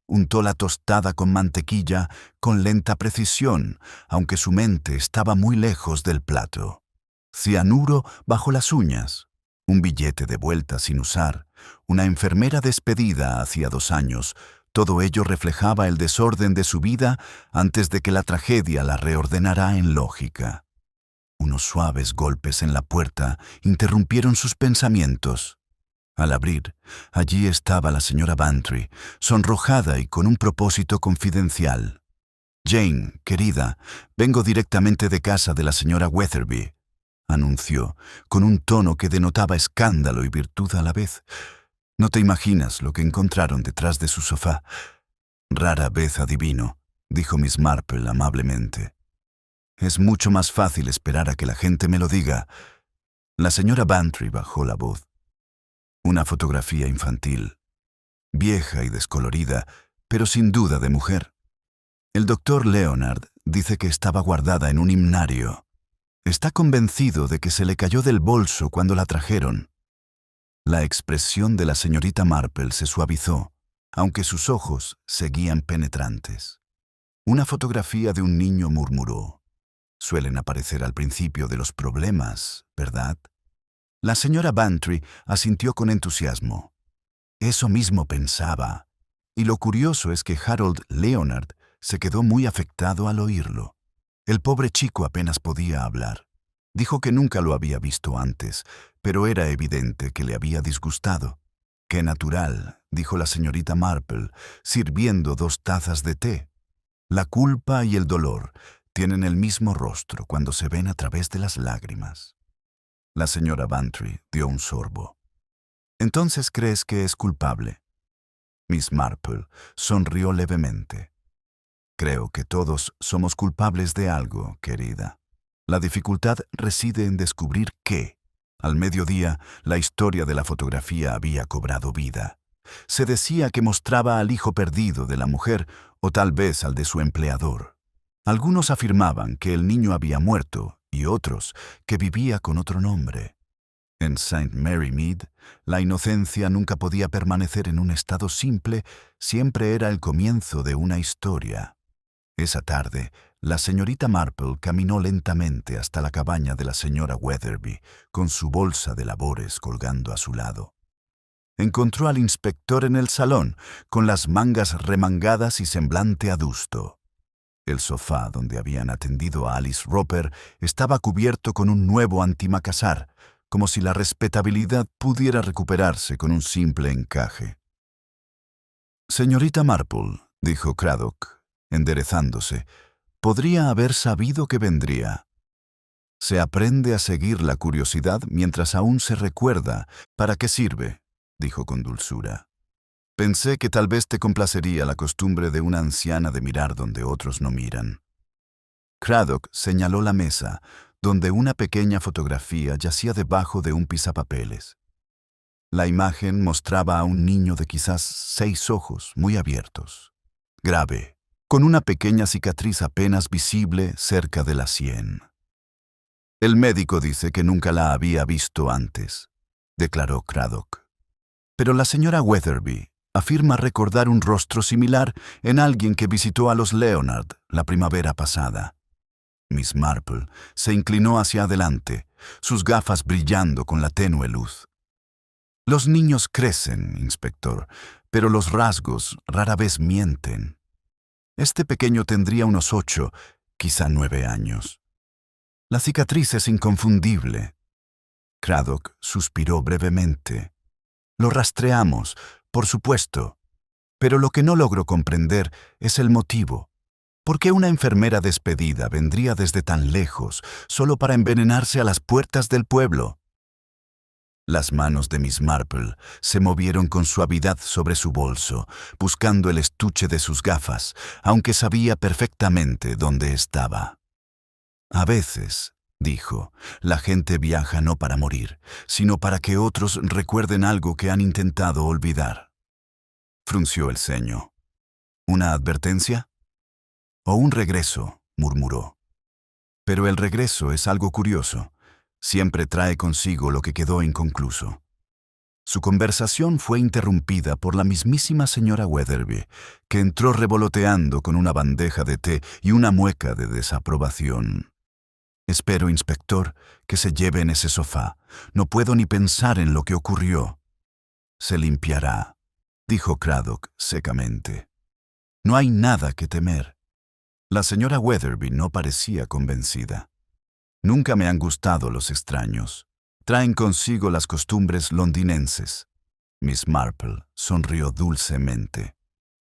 Untó la tostada con mantequilla con lenta precisión, aunque su mente estaba muy lejos del plato. Cianuro bajo las uñas. Un billete de vuelta sin usar, una enfermera despedida hacía 2 años, todo ello reflejaba el desorden de su vida antes de que la tragedia la reordenara en lógica. Unos suaves golpes en la puerta interrumpieron sus pensamientos. Al abrir, allí estaba la señora Bantry, sonrojada y con un propósito confidencial. Jane, querida, vengo directamente de casa de la señora Weatherby, anunció, con un tono que denotaba escándalo y virtud a la vez. No te imaginas lo que encontraron detrás de su sofá. Rara vez adivino, dijo Miss Marple amablemente. Es mucho más fácil esperar a que la gente me lo diga. La señora Bantry bajó la voz. Una fotografía infantil, vieja y descolorida, pero sin duda de mujer. El doctor Leonard dice que estaba guardada en un himnario. Está convencido de que se le cayó del bolso cuando la trajeron. La expresión de la señorita Marple se suavizó, aunque sus ojos seguían penetrantes. Una fotografía de un niño, murmuró. Suelen aparecer al principio de los problemas, ¿verdad? La señora Bantry asintió con entusiasmo. Eso mismo pensaba. Y lo curioso es que Harold Leonard se quedó muy afectado al oírlo. El pobre chico apenas podía hablar. Dijo que nunca lo había visto antes, pero era evidente que le había disgustado. «Qué natural», dijo la señorita Marple, sirviendo 2 tazas de té. «La culpa y el dolor tienen el mismo rostro cuando se ven a través de las lágrimas». La señora Bantry dio un sorbo. «¿Entonces crees que es culpable?» Miss Marple sonrió levemente. «Creo que todos somos culpables de algo, querida. La dificultad reside en descubrir qué». Al mediodía, la historia de la fotografía había cobrado vida. Se decía que mostraba al hijo perdido de la mujer o tal vez al de su empleador. Algunos afirmaban que el niño había muerto y otros que vivía con otro nombre. En St. Mary Mead, la inocencia nunca podía permanecer en un estado simple, siempre era el comienzo de una historia. Esa tarde, la señorita Marple caminó lentamente hasta la cabaña de la señora Weatherby, con su bolsa de labores colgando a su lado. Encontró al inspector en el salón, con las mangas remangadas y semblante adusto. El sofá donde habían atendido a Alice Roper estaba cubierto con un nuevo antimacassar, como si la respetabilidad pudiera recuperarse con un simple encaje. «Señorita Marple», dijo Craddock, enderezándose, «podría haber sabido que vendría. Se aprende a seguir la curiosidad mientras aún se recuerda. ¿Para qué sirve?», dijo con dulzura. «Pensé que tal vez te complacería la costumbre de una anciana de mirar donde otros no miran». Craddock señaló la mesa, donde una pequeña fotografía yacía debajo de un pisapapeles. La imagen mostraba a un niño de quizás 6 ojos muy abiertos, grave, con una pequeña cicatriz apenas visible cerca de la sien. «El médico dice que nunca la había visto antes», declaró Craddock. «Pero la señora Weatherby afirma recordar un rostro similar en alguien que visitó a los Leonard la primavera pasada». Miss Marple se inclinó hacia adelante, sus gafas brillando con la tenue luz. «Los niños crecen, inspector, pero los rasgos rara vez mienten. Este pequeño tendría unos 8, quizá 9 años. La cicatriz es inconfundible». Craddock suspiró brevemente. «Lo rastreamos, por supuesto, pero lo que no logro comprender es el motivo. ¿Por qué una enfermera despedida vendría desde tan lejos solo para envenenarse a las puertas del pueblo?» Las manos de Miss Marple se movieron con suavidad sobre su bolso, buscando el estuche de sus gafas, aunque sabía perfectamente dónde estaba. «A veces», dijo, «la gente viaja no para morir, sino para que otros recuerden algo que han intentado olvidar». Frunció el ceño. «¿Una advertencia?» «O un regreso», murmuró. «Pero el regreso es algo curioso. Siempre trae consigo lo que quedó inconcluso». Su conversación fue interrumpida por la mismísima señora Weatherby, que entró revoloteando con una bandeja de té y una mueca de desaprobación. «Espero, inspector, que se lleve en ese sofá. No puedo ni pensar en lo que ocurrió». «Se limpiará», dijo Craddock secamente. «No hay nada que temer». La señora Weatherby no parecía convencida. «Nunca me han gustado los extraños. Traen consigo las costumbres londinenses». Miss Marple sonrió dulcemente.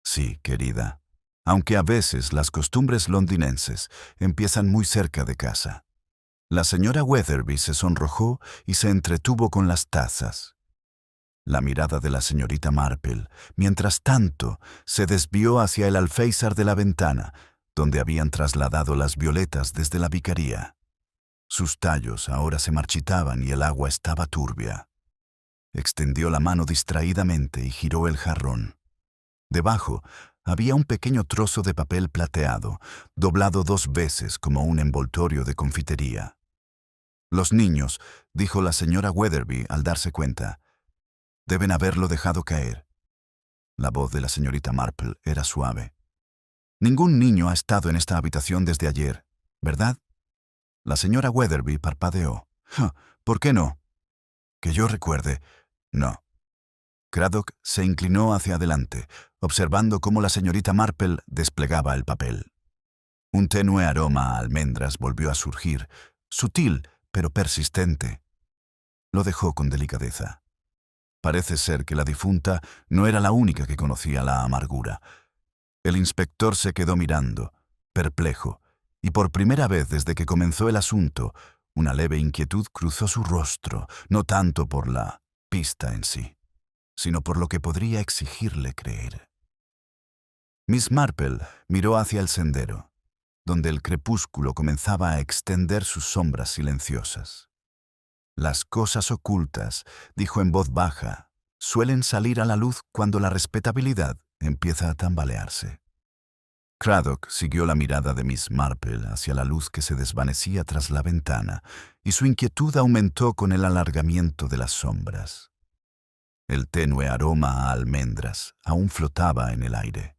«Sí, querida, aunque a veces las costumbres londinenses empiezan muy cerca de casa. La señora Weatherby se sonrojó y se entretuvo con las tazas. La mirada de la señorita Marple, mientras tanto, se desvió hacia el alféizar de la ventana, donde habían trasladado las violetas desde la vicaría. Sus tallos ahora se marchitaban y el agua estaba turbia. Extendió la mano distraídamente y giró el jarrón. Debajo había un pequeño trozo de papel plateado, doblado 2 veces como un envoltorio de confitería. «Los niños», dijo la señora Weatherby al darse cuenta, «deben haberlo dejado caer». La voz de la señorita Marple era suave. «Ningún niño ha estado en esta habitación desde ayer, ¿verdad?» La señora Weatherby parpadeó. «¿Por qué no?» «Que yo recuerde, no». Craddock se inclinó hacia adelante, observando cómo la señorita Marple desplegaba el papel. Un tenue aroma a almendras volvió a surgir, sutil pero persistente. Lo dejó con delicadeza. Parece ser que la difunta no era la única que conocía la amargura. El inspector se quedó mirando, perplejo, y por primera vez desde que comenzó el asunto, una leve inquietud cruzó su rostro, no tanto por la pista en sí, sino por lo que podría exigirle creer. Miss Marple miró hacia el sendero, donde el crepúsculo comenzaba a extender sus sombras silenciosas. «Las cosas ocultas», dijo en voz baja, «suelen salir a la luz cuando la respetabilidad empieza a tambalearse». Craddock siguió la mirada de Miss Marple hacia la luz que se desvanecía tras la ventana, y su inquietud aumentó con el alargamiento de las sombras. El tenue aroma a almendras aún flotaba en el aire.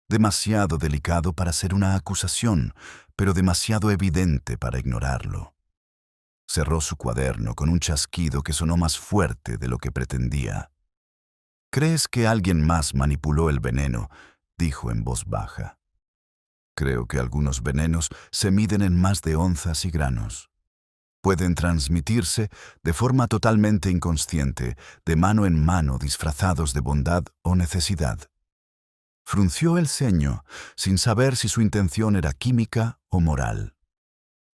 Demasiado delicado para ser una acusación, pero demasiado evidente para ignorarlo. Cerró su cuaderno con un chasquido que sonó más fuerte de lo que pretendía. «¿Crees que alguien más manipuló el veneno?», dijo en voz baja. «Creo que algunos venenos se miden en más de onzas y granos. Pueden transmitirse de forma totalmente inconsciente, de mano en mano, disfrazados de bondad o necesidad». Frunció el ceño, sin saber si su intención era química o moral.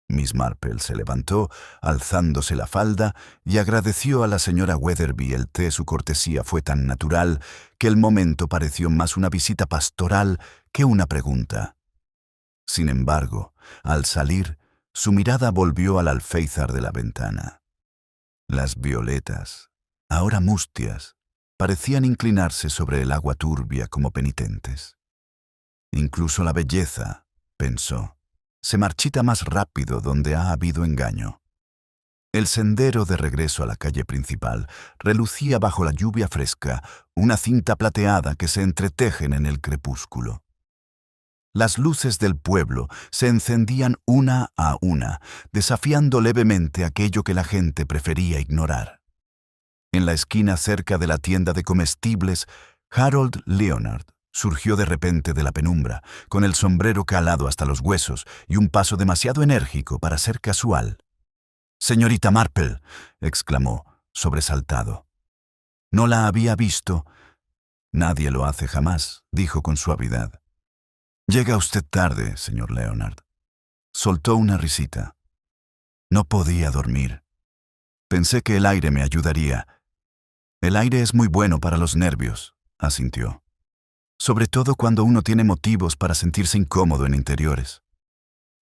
Miss Marple se levantó, alzándose la falda, y agradeció a la señora Weatherby el té. Su cortesía fue tan natural que el momento pareció más una visita pastoral que una pregunta. Sin embargo, al salir, su mirada volvió al alféizar de la ventana. Las violetas, ahora mustias, parecían inclinarse sobre el agua turbia como penitentes. Incluso la belleza, pensó, se marchita más rápido donde ha habido engaño. El sendero de regreso a la calle principal relucía bajo la lluvia fresca, una cinta plateada que se entretejen en el crepúsculo. Las luces del pueblo se encendían una a una, desafiando levemente aquello que la gente prefería ignorar. En la esquina cerca de la tienda de comestibles, Harold Leonard surgió de repente de la penumbra, con el sombrero calado hasta los huesos y un paso demasiado enérgico para ser casual. «Señorita Marple», exclamó, sobresaltado. «No la había visto». «Nadie lo hace jamás», dijo con suavidad. «Llega usted tarde, señor Leonard». Soltó una risita. «No podía dormir. Pensé que el aire me ayudaría». «El aire es muy bueno para los nervios», asintió. «Sobre todo cuando uno tiene motivos para sentirse incómodo en interiores».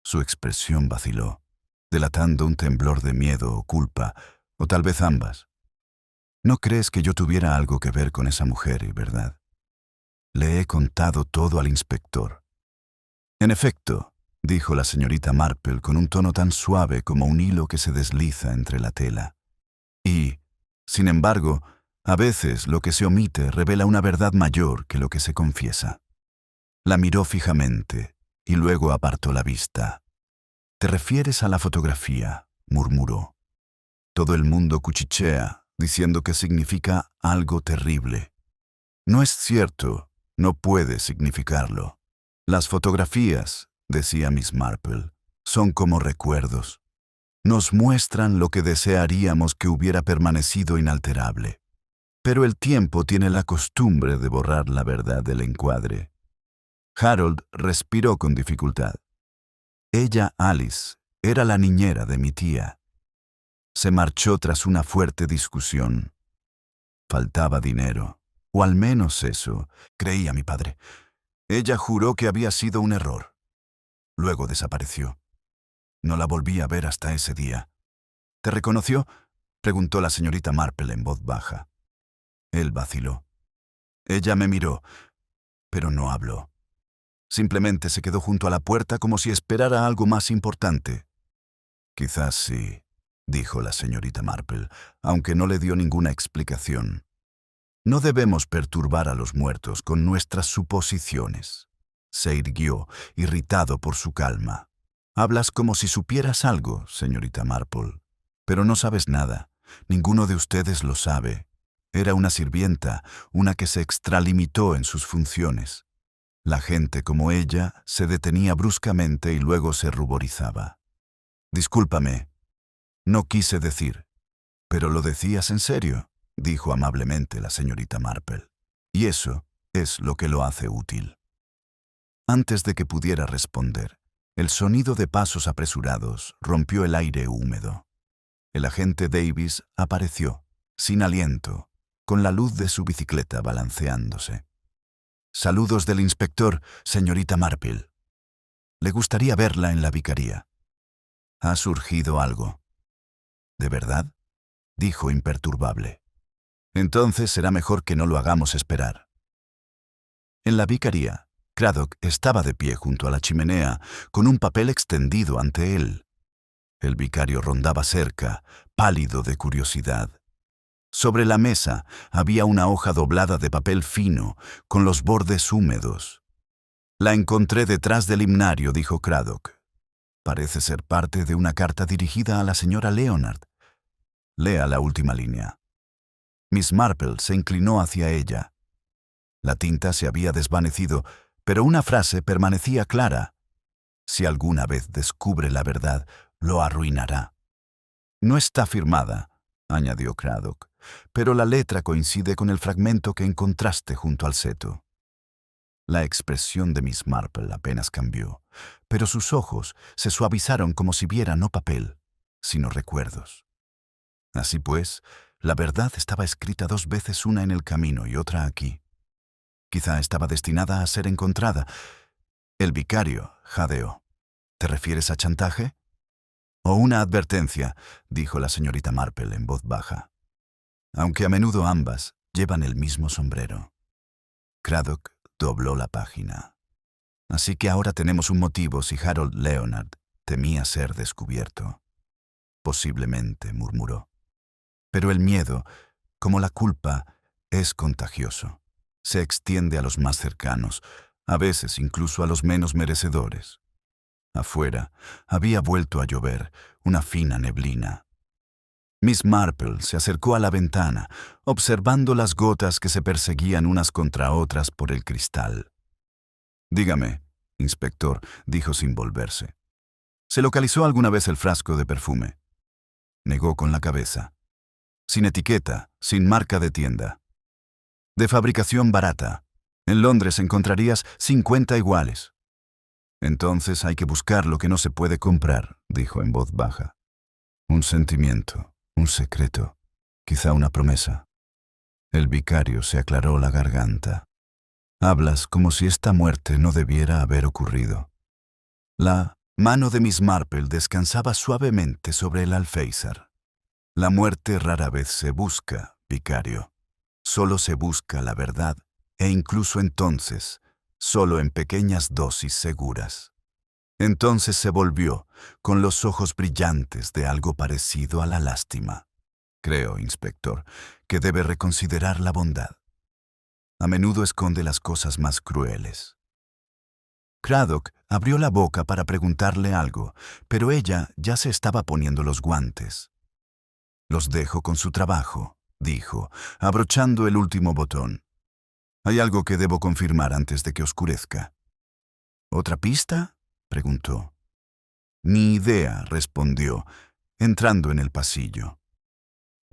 Su expresión vaciló, delatando un temblor de miedo o culpa, o tal vez ambas. «No crees que yo tuviera algo que ver con esa mujer, ¿verdad? Le he contado todo al inspector». «En efecto», dijo la señorita Marple con un tono tan suave como un hilo que se desliza entre la tela. «Y, sin embargo, a veces lo que se omite revela una verdad mayor que lo que se confiesa». La miró fijamente y luego apartó la vista. «¿Te refieres a la fotografía?», murmuró. «Todo el mundo cuchichea, diciendo que significa algo terrible. No es cierto, no puede significarlo. Las fotografías», decía Miss Marple, «son como recuerdos. Nos muestran lo que desearíamos que hubiera permanecido inalterable. Pero el tiempo tiene la costumbre de borrar la verdad del encuadre. Harold respiró con dificultad. Ella, Alice, era la niñera de mi tía. Se marchó tras una fuerte discusión. Faltaba dinero, o al menos eso, creía mi padre. Ella juró que había sido un error. Luego desapareció. No la volví a ver hasta ese día. ¿Te reconoció?, preguntó la señorita Marple en voz baja. Él vaciló. Ella me miró, pero no habló. Simplemente se quedó junto a la puerta como si esperara algo más importante. Quizás sí, dijo la señorita Marple, aunque no le dio ninguna explicación. No debemos perturbar a los muertos con nuestras suposiciones. Se irguió, irritado por su calma. Hablas como si supieras algo, señorita Marple, pero no sabes nada. Ninguno de ustedes lo sabe. Era una sirvienta, una que se extralimitó en sus funciones. La gente como ella se detenía bruscamente y luego se ruborizaba. Discúlpame, no quise decir. Pero lo decías en serio, dijo amablemente la señorita Marple. Y eso es lo que lo hace útil. Antes de que pudiera responder, el sonido de pasos apresurados rompió el aire húmedo. El agente Davis apareció, sin aliento, con la luz de su bicicleta balanceándose. Saludos del inspector, señorita Marple. Le gustaría verla en la vicaría. Ha surgido algo. ¿De verdad?, dijo imperturbable. Entonces será mejor que no lo hagamos esperar. En la vicaría, Craddock estaba de pie junto a la chimenea, con un papel extendido ante él. El vicario rondaba cerca, pálido de curiosidad. Sobre la mesa había una hoja doblada de papel fino, con los bordes húmedos. La encontré detrás del himnario, dijo Craddock. Parece ser parte de una carta dirigida a la señora Leonard. Lea la última línea. Miss Marple se inclinó hacia ella. La tinta se había desvanecido, pero una frase permanecía clara. Si alguna vez descubre la verdad, lo arruinará. No está firmada, añadió Craddock, pero la letra coincide con el fragmento que encontraste junto al seto. La expresión de Miss Marple apenas cambió, pero sus ojos se suavizaron como si viera no papel, sino recuerdos. Así pues, la verdad estaba escrita 2 veces, una en el camino y otra aquí. Quizá estaba destinada a ser encontrada. El vicario jadeó. ¿Te refieres a chantaje? O una advertencia, dijo la señorita Marple en voz baja. Aunque a menudo ambas llevan el mismo sombrero. Craddock dobló la página. Así que ahora tenemos un motivo si Harold Leonard temía ser descubierto. Posiblemente, murmuró. Pero el miedo, como la culpa, es contagioso. Se extiende a los más cercanos, a veces incluso a los menos merecedores. Afuera había vuelto a llover, una fina neblina. Miss Marple se acercó a la ventana, observando las gotas que se perseguían unas contra otras por el cristal. Dígame, inspector, dijo sin volverse. ¿Se localizó alguna vez el frasco de perfume? Negó con la cabeza. Sin etiqueta, sin marca de tienda. De fabricación barata. En Londres encontrarías 50 iguales. Entonces hay que buscar lo que no se puede comprar, dijo en voz baja. Un sentimiento, un secreto, quizá una promesa. El vicario se aclaró la garganta. Hablas como si esta muerte no debiera haber ocurrido. La mano de Miss Marple descansaba suavemente sobre el alféizar. La muerte rara vez se busca, vicario. Solo se busca la verdad, e incluso entonces, solo en pequeñas dosis seguras. Entonces se volvió, con los ojos brillantes de algo parecido a la lástima. Creo, inspector, que debe reconsiderar la bondad. A menudo esconde las cosas más crueles. Craddock abrió la boca para preguntarle algo, pero ella ya se estaba poniendo los guantes. Los dejo con su trabajo, dijo, abrochando el último botón. Hay algo que debo confirmar antes de que oscurezca. ¿Otra pista?, preguntó. Ni idea, respondió, entrando en el pasillo.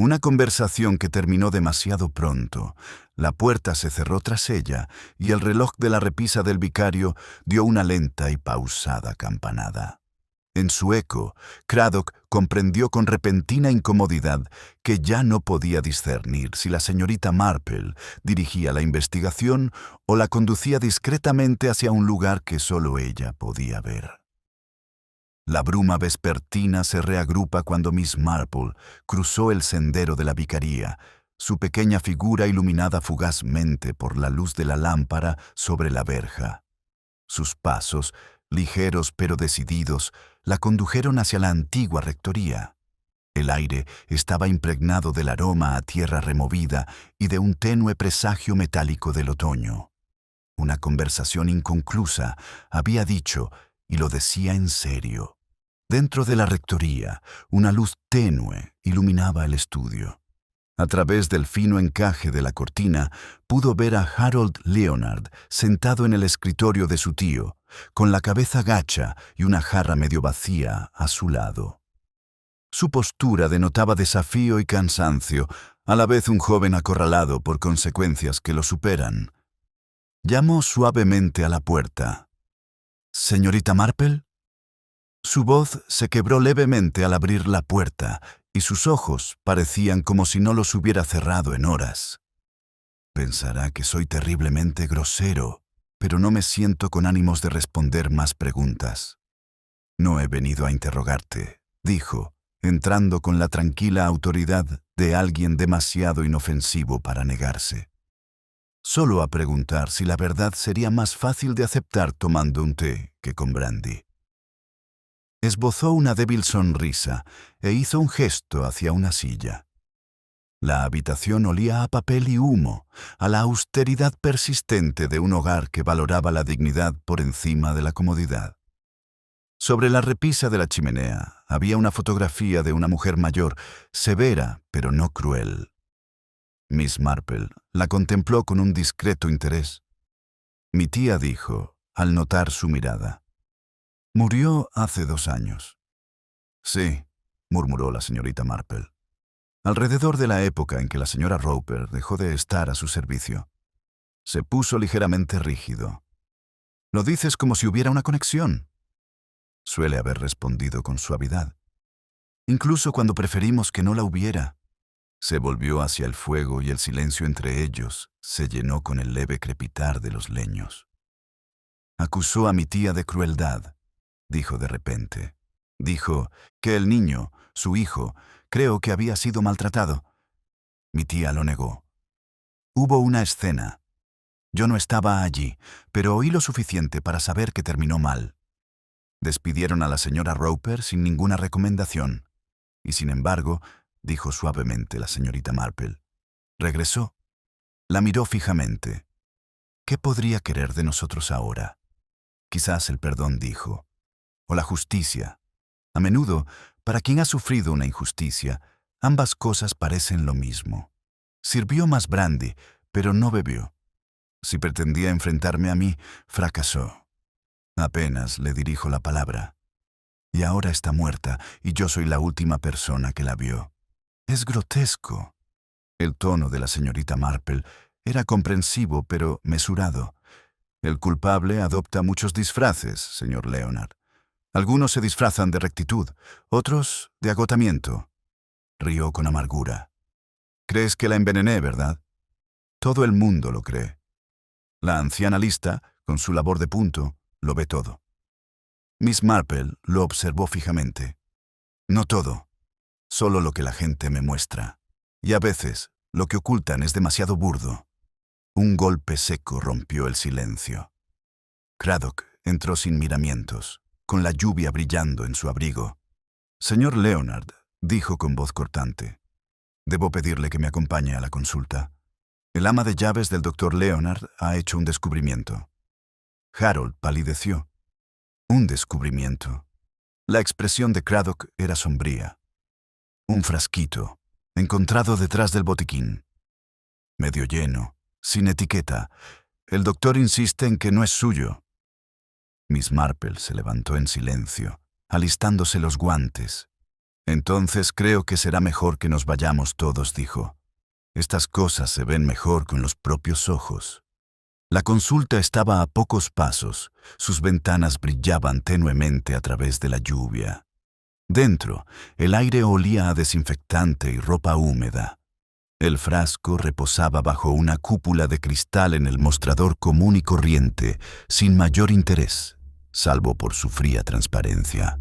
Una conversación que terminó demasiado pronto. La puerta se cerró tras ella y el reloj de la repisa del vicario dio una lenta y pausada campanada. En su eco, Craddock comprendió con repentina incomodidad que ya no podía discernir si la señorita Marple dirigía la investigación o la conducía discretamente hacia un lugar que solo ella podía ver. La bruma vespertina se reagrupa cuando Miss Marple cruzó el sendero de la vicaría, su pequeña figura iluminada fugazmente por la luz de la lámpara sobre la verja. Sus pasos, ligeros pero decididos, la condujeron hacia la antigua rectoría. El aire estaba impregnado del aroma a tierra removida y de un tenue presagio metálico del otoño. Una conversación inconclusa había dicho, y lo decía en serio. Dentro de la rectoría, una luz tenue iluminaba el estudio. A través del fino encaje de la cortina, pudo ver a Harold Leonard sentado en el escritorio de su tío, con la cabeza gacha y una jarra medio vacía a su lado. Su postura denotaba desafío y cansancio, a la vez un joven acorralado por consecuencias que lo superan. Llamó suavemente a la puerta. «¿Señorita Marple?» Su voz se quebró levemente al abrir la puerta y sus ojos parecían como si no los hubiera cerrado en horas. Pensará que soy terriblemente grosero, pero no me siento con ánimos de responder más preguntas. No he venido a interrogarte, dijo, entrando con la tranquila autoridad de alguien demasiado inofensivo para negarse. Solo a preguntar si la verdad sería más fácil de aceptar tomando un té que con brandy. Esbozó una débil sonrisa e hizo un gesto hacia una silla. La habitación olía a papel y humo, a la austeridad persistente de un hogar que valoraba la dignidad por encima de la comodidad. Sobre la repisa de la chimenea había una fotografía de una mujer mayor, severa pero no cruel. Miss Marple la contempló con un discreto interés. Mi tía dijo, al notar su mirada: «Murió hace 2 años». «Sí», murmuró la señorita Marple. «Alrededor de la época en que la señora Roper dejó de estar a su servicio». Se puso ligeramente rígido. «Lo dices como si hubiera una conexión». Suele haber respondido con suavidad. «Incluso cuando preferimos que no la hubiera». Se volvió hacia el fuego y el silencio entre ellos se llenó con el leve crepitar de los leños. «Acusó a mi tía de crueldad», dijo de repente. Dijo que el niño, su hijo, creo que había sido maltratado. Mi tía lo negó. Hubo una escena. Yo no estaba allí, pero oí lo suficiente para saber que terminó mal. Despidieron a la señora Roper sin ninguna recomendación. Y sin embargo, dijo suavemente la señorita Marple, regresó. La miró fijamente. ¿Qué podría querer de nosotros ahora? Quizás el perdón, dijo. O la justicia. A menudo, para quien ha sufrido una injusticia, ambas cosas parecen lo mismo. Sirvió más brandy, pero no bebió. Si pretendía enfrentarme a mí, fracasó. Apenas le dirijo la palabra. Y ahora está muerta, y yo soy la última persona que la vio. Es grotesco. El tono de la señorita Marple era comprensivo, pero mesurado. El culpable adopta muchos disfraces, señor Leonard. Algunos se disfrazan de rectitud, otros de agotamiento. Rió con amargura. «Crees que la envenené, ¿verdad?» Todo el mundo lo cree. La anciana lista, con su labor de punto, lo ve todo. Miss Marple lo observó fijamente. «No todo, solo lo que la gente me muestra. Y a veces, lo que ocultan es demasiado burdo». Un golpe seco rompió el silencio. Craddock entró sin miramientos, con la lluvia brillando en su abrigo. «Señor Leonard», dijo con voz cortante, «debo pedirle que me acompañe a la consulta. El ama de llaves del doctor Leonard ha hecho un descubrimiento». Harold palideció. «¿Un descubrimiento?» La expresión de Craddock era sombría. «Un frasquito, encontrado detrás del botiquín. Medio lleno, sin etiqueta. El doctor insiste en que no es suyo». Miss Marple se levantó en silencio, alistándose los guantes. Entonces creo que será mejor que nos vayamos todos, dijo. Estas cosas se ven mejor con los propios ojos. La consulta estaba a pocos pasos, sus ventanas brillaban tenuemente a través de la lluvia. Dentro, el aire olía a desinfectante y ropa húmeda. El frasco reposaba bajo una cúpula de cristal en el mostrador común y corriente, sin mayor interés, salvo por su fría transparencia.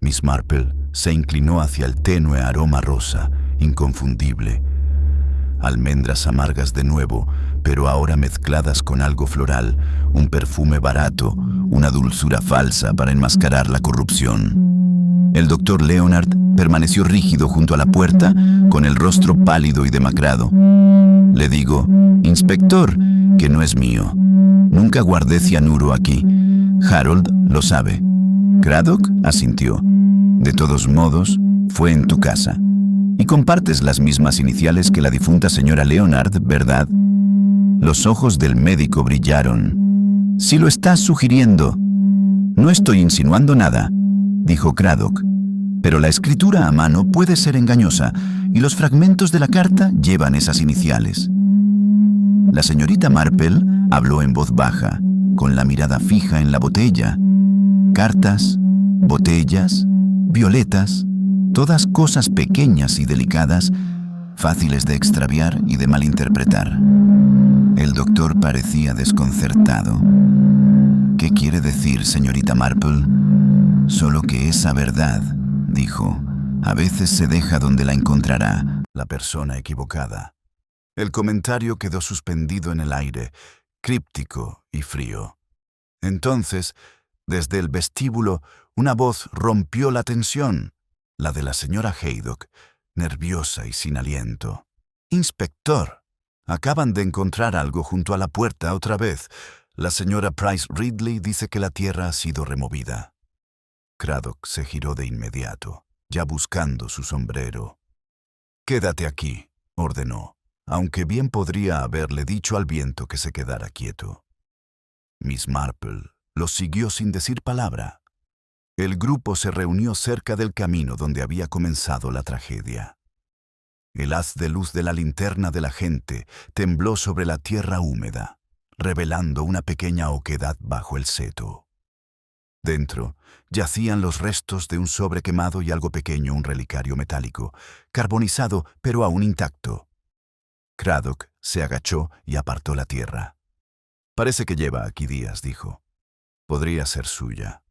Miss Marple se inclinó hacia el tenue aroma rosa, inconfundible. Almendras amargas de nuevo, pero ahora mezcladas con algo floral, un perfume barato, una dulzura falsa para enmascarar la corrupción. El doctor Leonard permaneció rígido junto a la puerta, con el rostro pálido y demacrado. Le digo, inspector, que no es mío. Nunca guardé cianuro aquí. Harold lo sabe. Craddock asintió. De todos modos, fue en tu casa. Y compartes las mismas iniciales que la difunta señora Leonard, ¿verdad? Los ojos del médico brillaron. Si lo estás sugiriendo. No estoy insinuando nada, dijo Craddock. Pero la escritura a mano puede ser engañosa, y los fragmentos de la carta llevan esas iniciales. La señorita Marple habló en voz baja, con la mirada fija en la botella. Cartas, botellas, violetas, todas cosas pequeñas y delicadas, fáciles de extraviar y de malinterpretar. El doctor parecía desconcertado. ¿Qué quiere decir, señorita Marple? Solo que esa verdad, dijo, a veces se deja donde la encontrará la persona equivocada. El comentario quedó suspendido en el aire, críptico y frío. Entonces, desde el vestíbulo, una voz rompió la tensión, la de la señora Haydock, nerviosa y sin aliento. «Inspector, acaban de encontrar algo junto a la puerta otra vez. La señora Price Ridley dice que la tierra ha sido removida». Craddock se giró de inmediato, ya buscando su sombrero. «Quédate aquí», ordenó, aunque bien podría haberle dicho al viento que se quedara quieto. Miss Marple lo siguió sin decir palabra. El grupo se reunió cerca del camino donde había comenzado la tragedia. El haz de luz de la linterna de la gente tembló sobre la tierra húmeda, revelando una pequeña oquedad bajo el seto. Dentro yacían los restos de un sobre quemado y algo pequeño, un relicario metálico, carbonizado pero aún intacto. Craddock se agachó y apartó la tierra. «Parece que lleva aquí días», dijo. «Podría ser suya».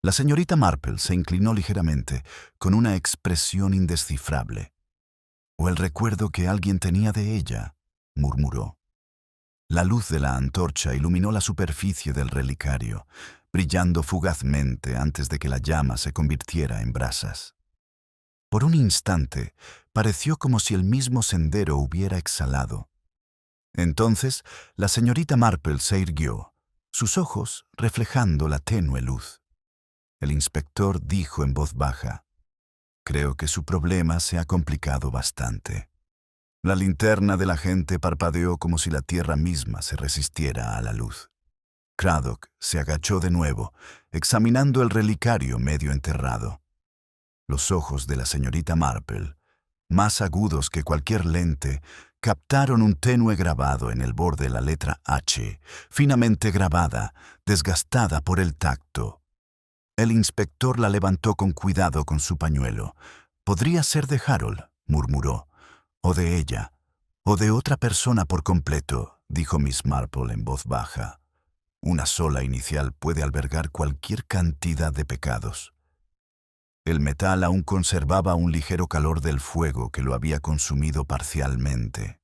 La señorita Marple se inclinó ligeramente, con una expresión indescifrable. «O el recuerdo que alguien tenía de ella», murmuró. La luz de la antorcha iluminó la superficie del relicario, brillando fugazmente antes de que la llama se convirtiera en brasas. Por un instante, pareció como si el mismo sendero hubiera exhalado. Entonces, la señorita Marple se irguió, sus ojos reflejando la tenue luz. El inspector dijo en voz baja, «Creo que su problema se ha complicado bastante». La linterna de la gente parpadeó como si la tierra misma se resistiera a la luz. Craddock se agachó de nuevo, examinando el relicario medio enterrado. Los ojos de la señorita Marple, más agudos que cualquier lente, captaron un tenue grabado en el borde de la letra H, finamente grabada, desgastada por el tacto. El inspector la levantó con cuidado con su pañuelo. «Podría ser de Harold», murmuró, «o de ella, o de otra persona por completo», dijo Miss Marple en voz baja. «Una sola inicial puede albergar cualquier cantidad de pecados». El metal aún conservaba un ligero calor del fuego que lo había consumido parcialmente.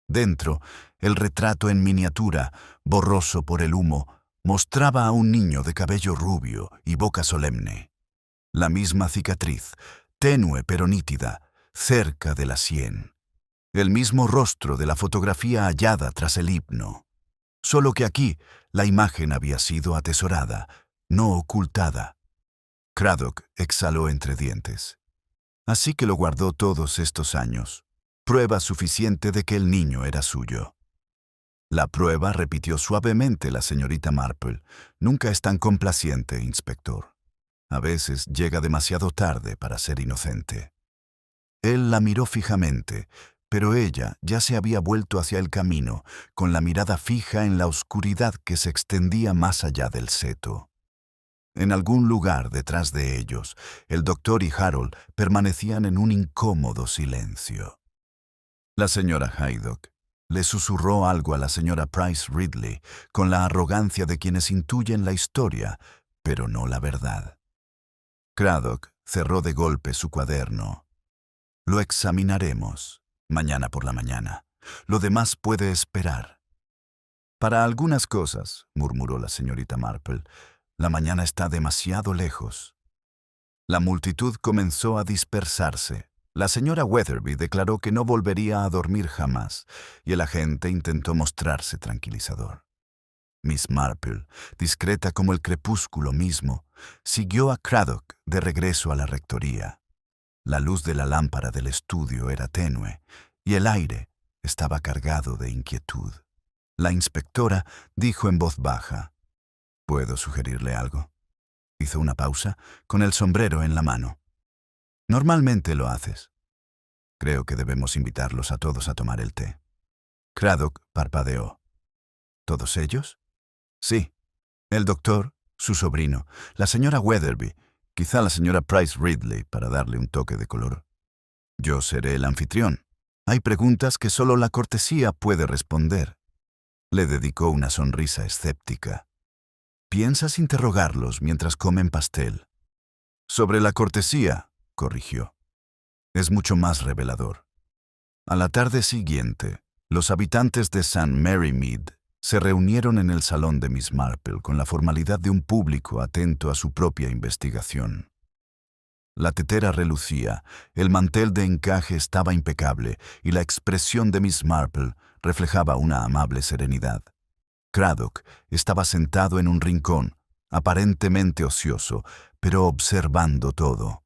Dentro, el retrato en miniatura, borroso por el humo, mostraba a un niño de cabello rubio y boca solemne. La misma cicatriz, tenue pero nítida, cerca de la sien. El mismo rostro de la fotografía hallada tras el himno. Solo que aquí la imagen había sido atesorada, no ocultada. Craddock exhaló entre dientes. Así que lo guardó todos estos años. Prueba suficiente de que el niño era suyo. «La prueba», repitió suavemente la señorita Marple, «nunca es tan complaciente, inspector». A veces llega demasiado tarde para ser inocente. Él la miró fijamente, pero ella ya se había vuelto hacia el camino, con la mirada fija en la oscuridad que se extendía más allá del seto. En algún lugar detrás de ellos, el doctor y Harold permanecían en un incómodo silencio. La señora Haydock le susurró algo a la señora Price Ridley con la arrogancia de quienes intuyen la historia, pero no la verdad. Craddock cerró de golpe su cuaderno. Lo examinaremos mañana por la mañana. Lo demás puede esperar. Para algunas cosas, murmuró la señorita Marple, la mañana está demasiado lejos. La multitud comenzó a dispersarse. La señora Weatherby declaró que no volvería a dormir jamás, y el agente intentó mostrarse tranquilizador. Miss Marple, discreta como el crepúsculo mismo, siguió a Craddock de regreso a la rectoría. La luz de la lámpara del estudio era tenue, y el aire estaba cargado de inquietud. La inspectora dijo en voz baja: ¿Puedo sugerirle algo? Hizo una pausa, con el sombrero en la mano. Normalmente lo haces. Creo que debemos invitarlos a todos a tomar el té. Craddock parpadeó. ¿Todos ellos? Sí. El doctor, su sobrino, la señora Weatherby, quizá la señora Price Ridley para darle un toque de color. Yo seré el anfitrión. Hay preguntas que solo la cortesía puede responder. Le dedicó una sonrisa escéptica. ¿Piensas interrogarlos mientras comen pastel? Sobre la cortesía, corrigió. Es mucho más revelador. A la tarde siguiente, los habitantes de St. Mary Mead se reunieron en el salón de Miss Marple con la formalidad de un público atento a su propia investigación. La tetera relucía, el mantel de encaje estaba impecable y la expresión de Miss Marple reflejaba una amable serenidad. Craddock estaba sentado en un rincón, aparentemente ocioso, pero observando todo.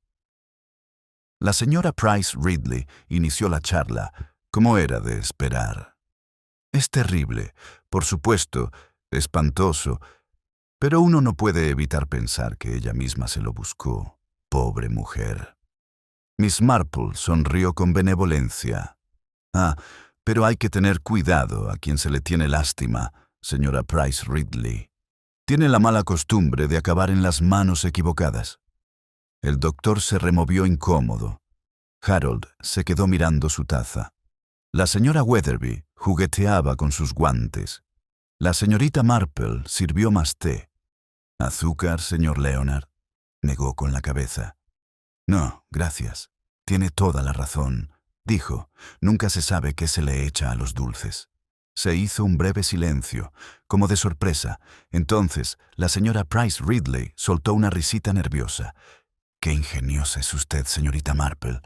La señora Price Ridley inició la charla, como era de esperar. Es terrible, por supuesto, espantoso, pero uno no puede evitar pensar que ella misma se lo buscó. Pobre mujer. Miss Marple sonrió con benevolencia. Ah, pero hay que tener cuidado a quien se le tiene lástima, señora Price Ridley. Tiene la mala costumbre de acabar en las manos equivocadas. El doctor se removió incómodo. Harold se quedó mirando su taza. La señora Weatherby jugueteaba con sus guantes. La señorita Marple sirvió más té. ¿Azúcar, señor Leonard?, negó con la cabeza. No, gracias. Tiene toda la razón, dijo. Nunca se sabe qué se le echa a los dulces. Se hizo un breve silencio, como de sorpresa. Entonces, la señora Price Ridley soltó una risita nerviosa. «Qué ingeniosa es usted, señorita Marple».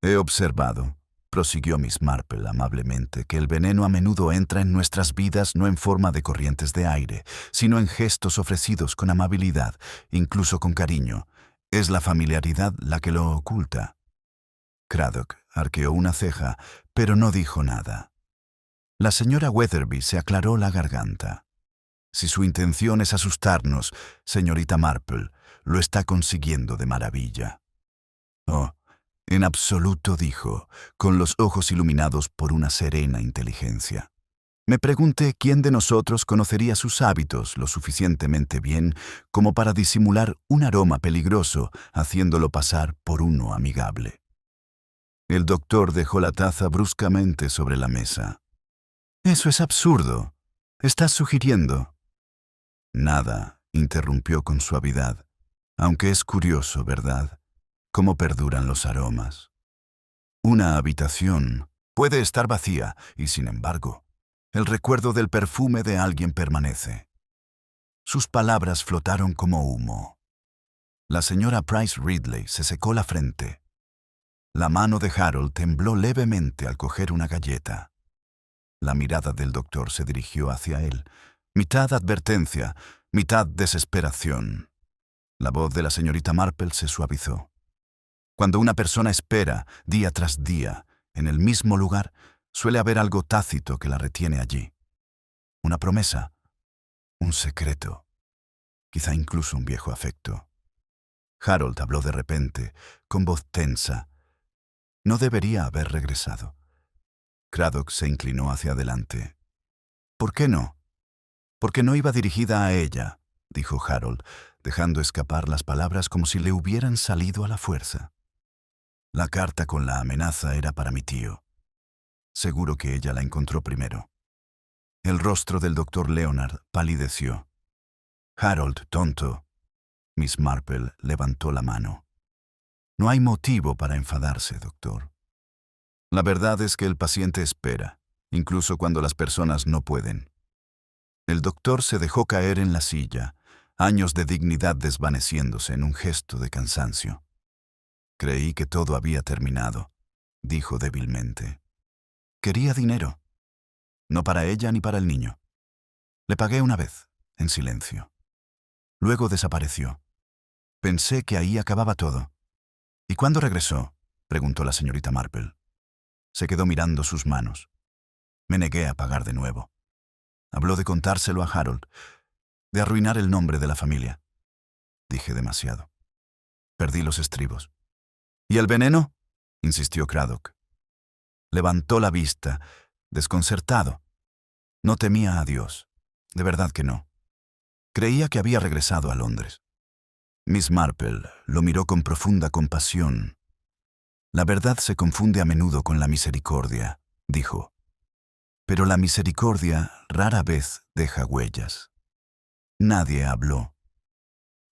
«He observado», prosiguió Miss Marple amablemente, «que el veneno a menudo entra en nuestras vidas no en forma de corrientes de aire, sino en gestos ofrecidos con amabilidad, incluso con cariño. Es la familiaridad la que lo oculta». Craddock arqueó una ceja, pero no dijo nada. La señora Weatherby se aclaró la garganta. «Si su intención es asustarnos, señorita Marple, lo está consiguiendo de maravilla». «Oh, en absoluto», dijo, con los ojos iluminados por una serena inteligencia. «Me pregunté quién de nosotros conocería sus hábitos lo suficientemente bien como para disimular un aroma peligroso haciéndolo pasar por uno amigable». El doctor dejó la taza bruscamente sobre la mesa. «Eso es absurdo. Estás sugiriendo». «Nada», interrumpió con suavidad, «aunque es curioso, ¿verdad?, cómo perduran los aromas. Una habitación puede estar vacía y, sin embargo, el recuerdo del perfume de alguien permanece». Sus palabras flotaron como humo. La señora Price Ridley se secó la frente. La mano de Harold tembló levemente al coger una galleta. La mirada del doctor se dirigió hacia él, mitad advertencia, mitad desesperación. La voz de la señorita Marple se suavizó. Cuando una persona espera, día tras día, en el mismo lugar, suele haber algo tácito que la retiene allí. Una promesa, un secreto, quizá incluso un viejo afecto. Harold habló de repente, con voz tensa. No debería haber regresado. Craddock se inclinó hacia adelante. ¿Por qué no? Porque no iba dirigida a ella, dijo Harold, dejando escapar las palabras como si le hubieran salido a la fuerza. La carta con la amenaza era para mi tío. Seguro que ella la encontró primero. El rostro del doctor Leonard palideció. Harold, tonto. Miss Marple levantó la mano. No hay motivo para enfadarse, doctor. La verdad es que el paciente espera, incluso cuando las personas no pueden. El doctor se dejó caer en la silla, años de dignidad desvaneciéndose en un gesto de cansancio. Creí que todo había terminado, dijo débilmente. Quería dinero. No para ella ni para el niño. Le pagué una vez, en silencio. Luego desapareció. Pensé que ahí acababa todo. ¿Y cuándo regresó?, preguntó la señorita Marple. Se quedó mirando sus manos. Me negué a pagar de nuevo. Habló de contárselo a Harold, de arruinar el nombre de la familia. Dije demasiado. Perdí los estribos. ¿Y el veneno?, insistió Craddock. Levantó la vista, desconcertado. No temía a Dios. De verdad que no. Creía que había regresado a Londres. Miss Marple lo miró con profunda compasión. La verdad se confunde a menudo con la misericordia, dijo. Pero la misericordia rara vez deja huellas. Nadie habló.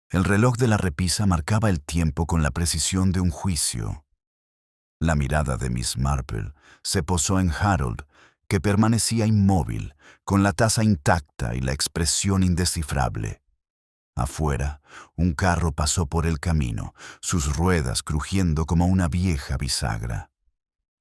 El reloj de la repisa marcaba el tiempo con la precisión de un juicio. La mirada de Miss Marple se posó en Harold, que permanecía inmóvil, con la taza intacta y la expresión indescifrable. Afuera, un carro pasó por el camino, sus ruedas crujiendo como una vieja bisagra.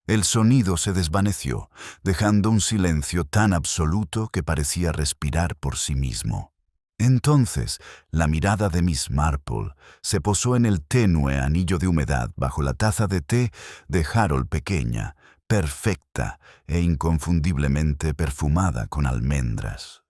El sonido se desvaneció, dejando un silencio tan absoluto que parecía respirar por sí mismo. Entonces, la mirada de Miss Marple se posó en el tenue anillo de humedad bajo la taza de té de Harold pequeña, perfecta e inconfundiblemente perfumada con almendras.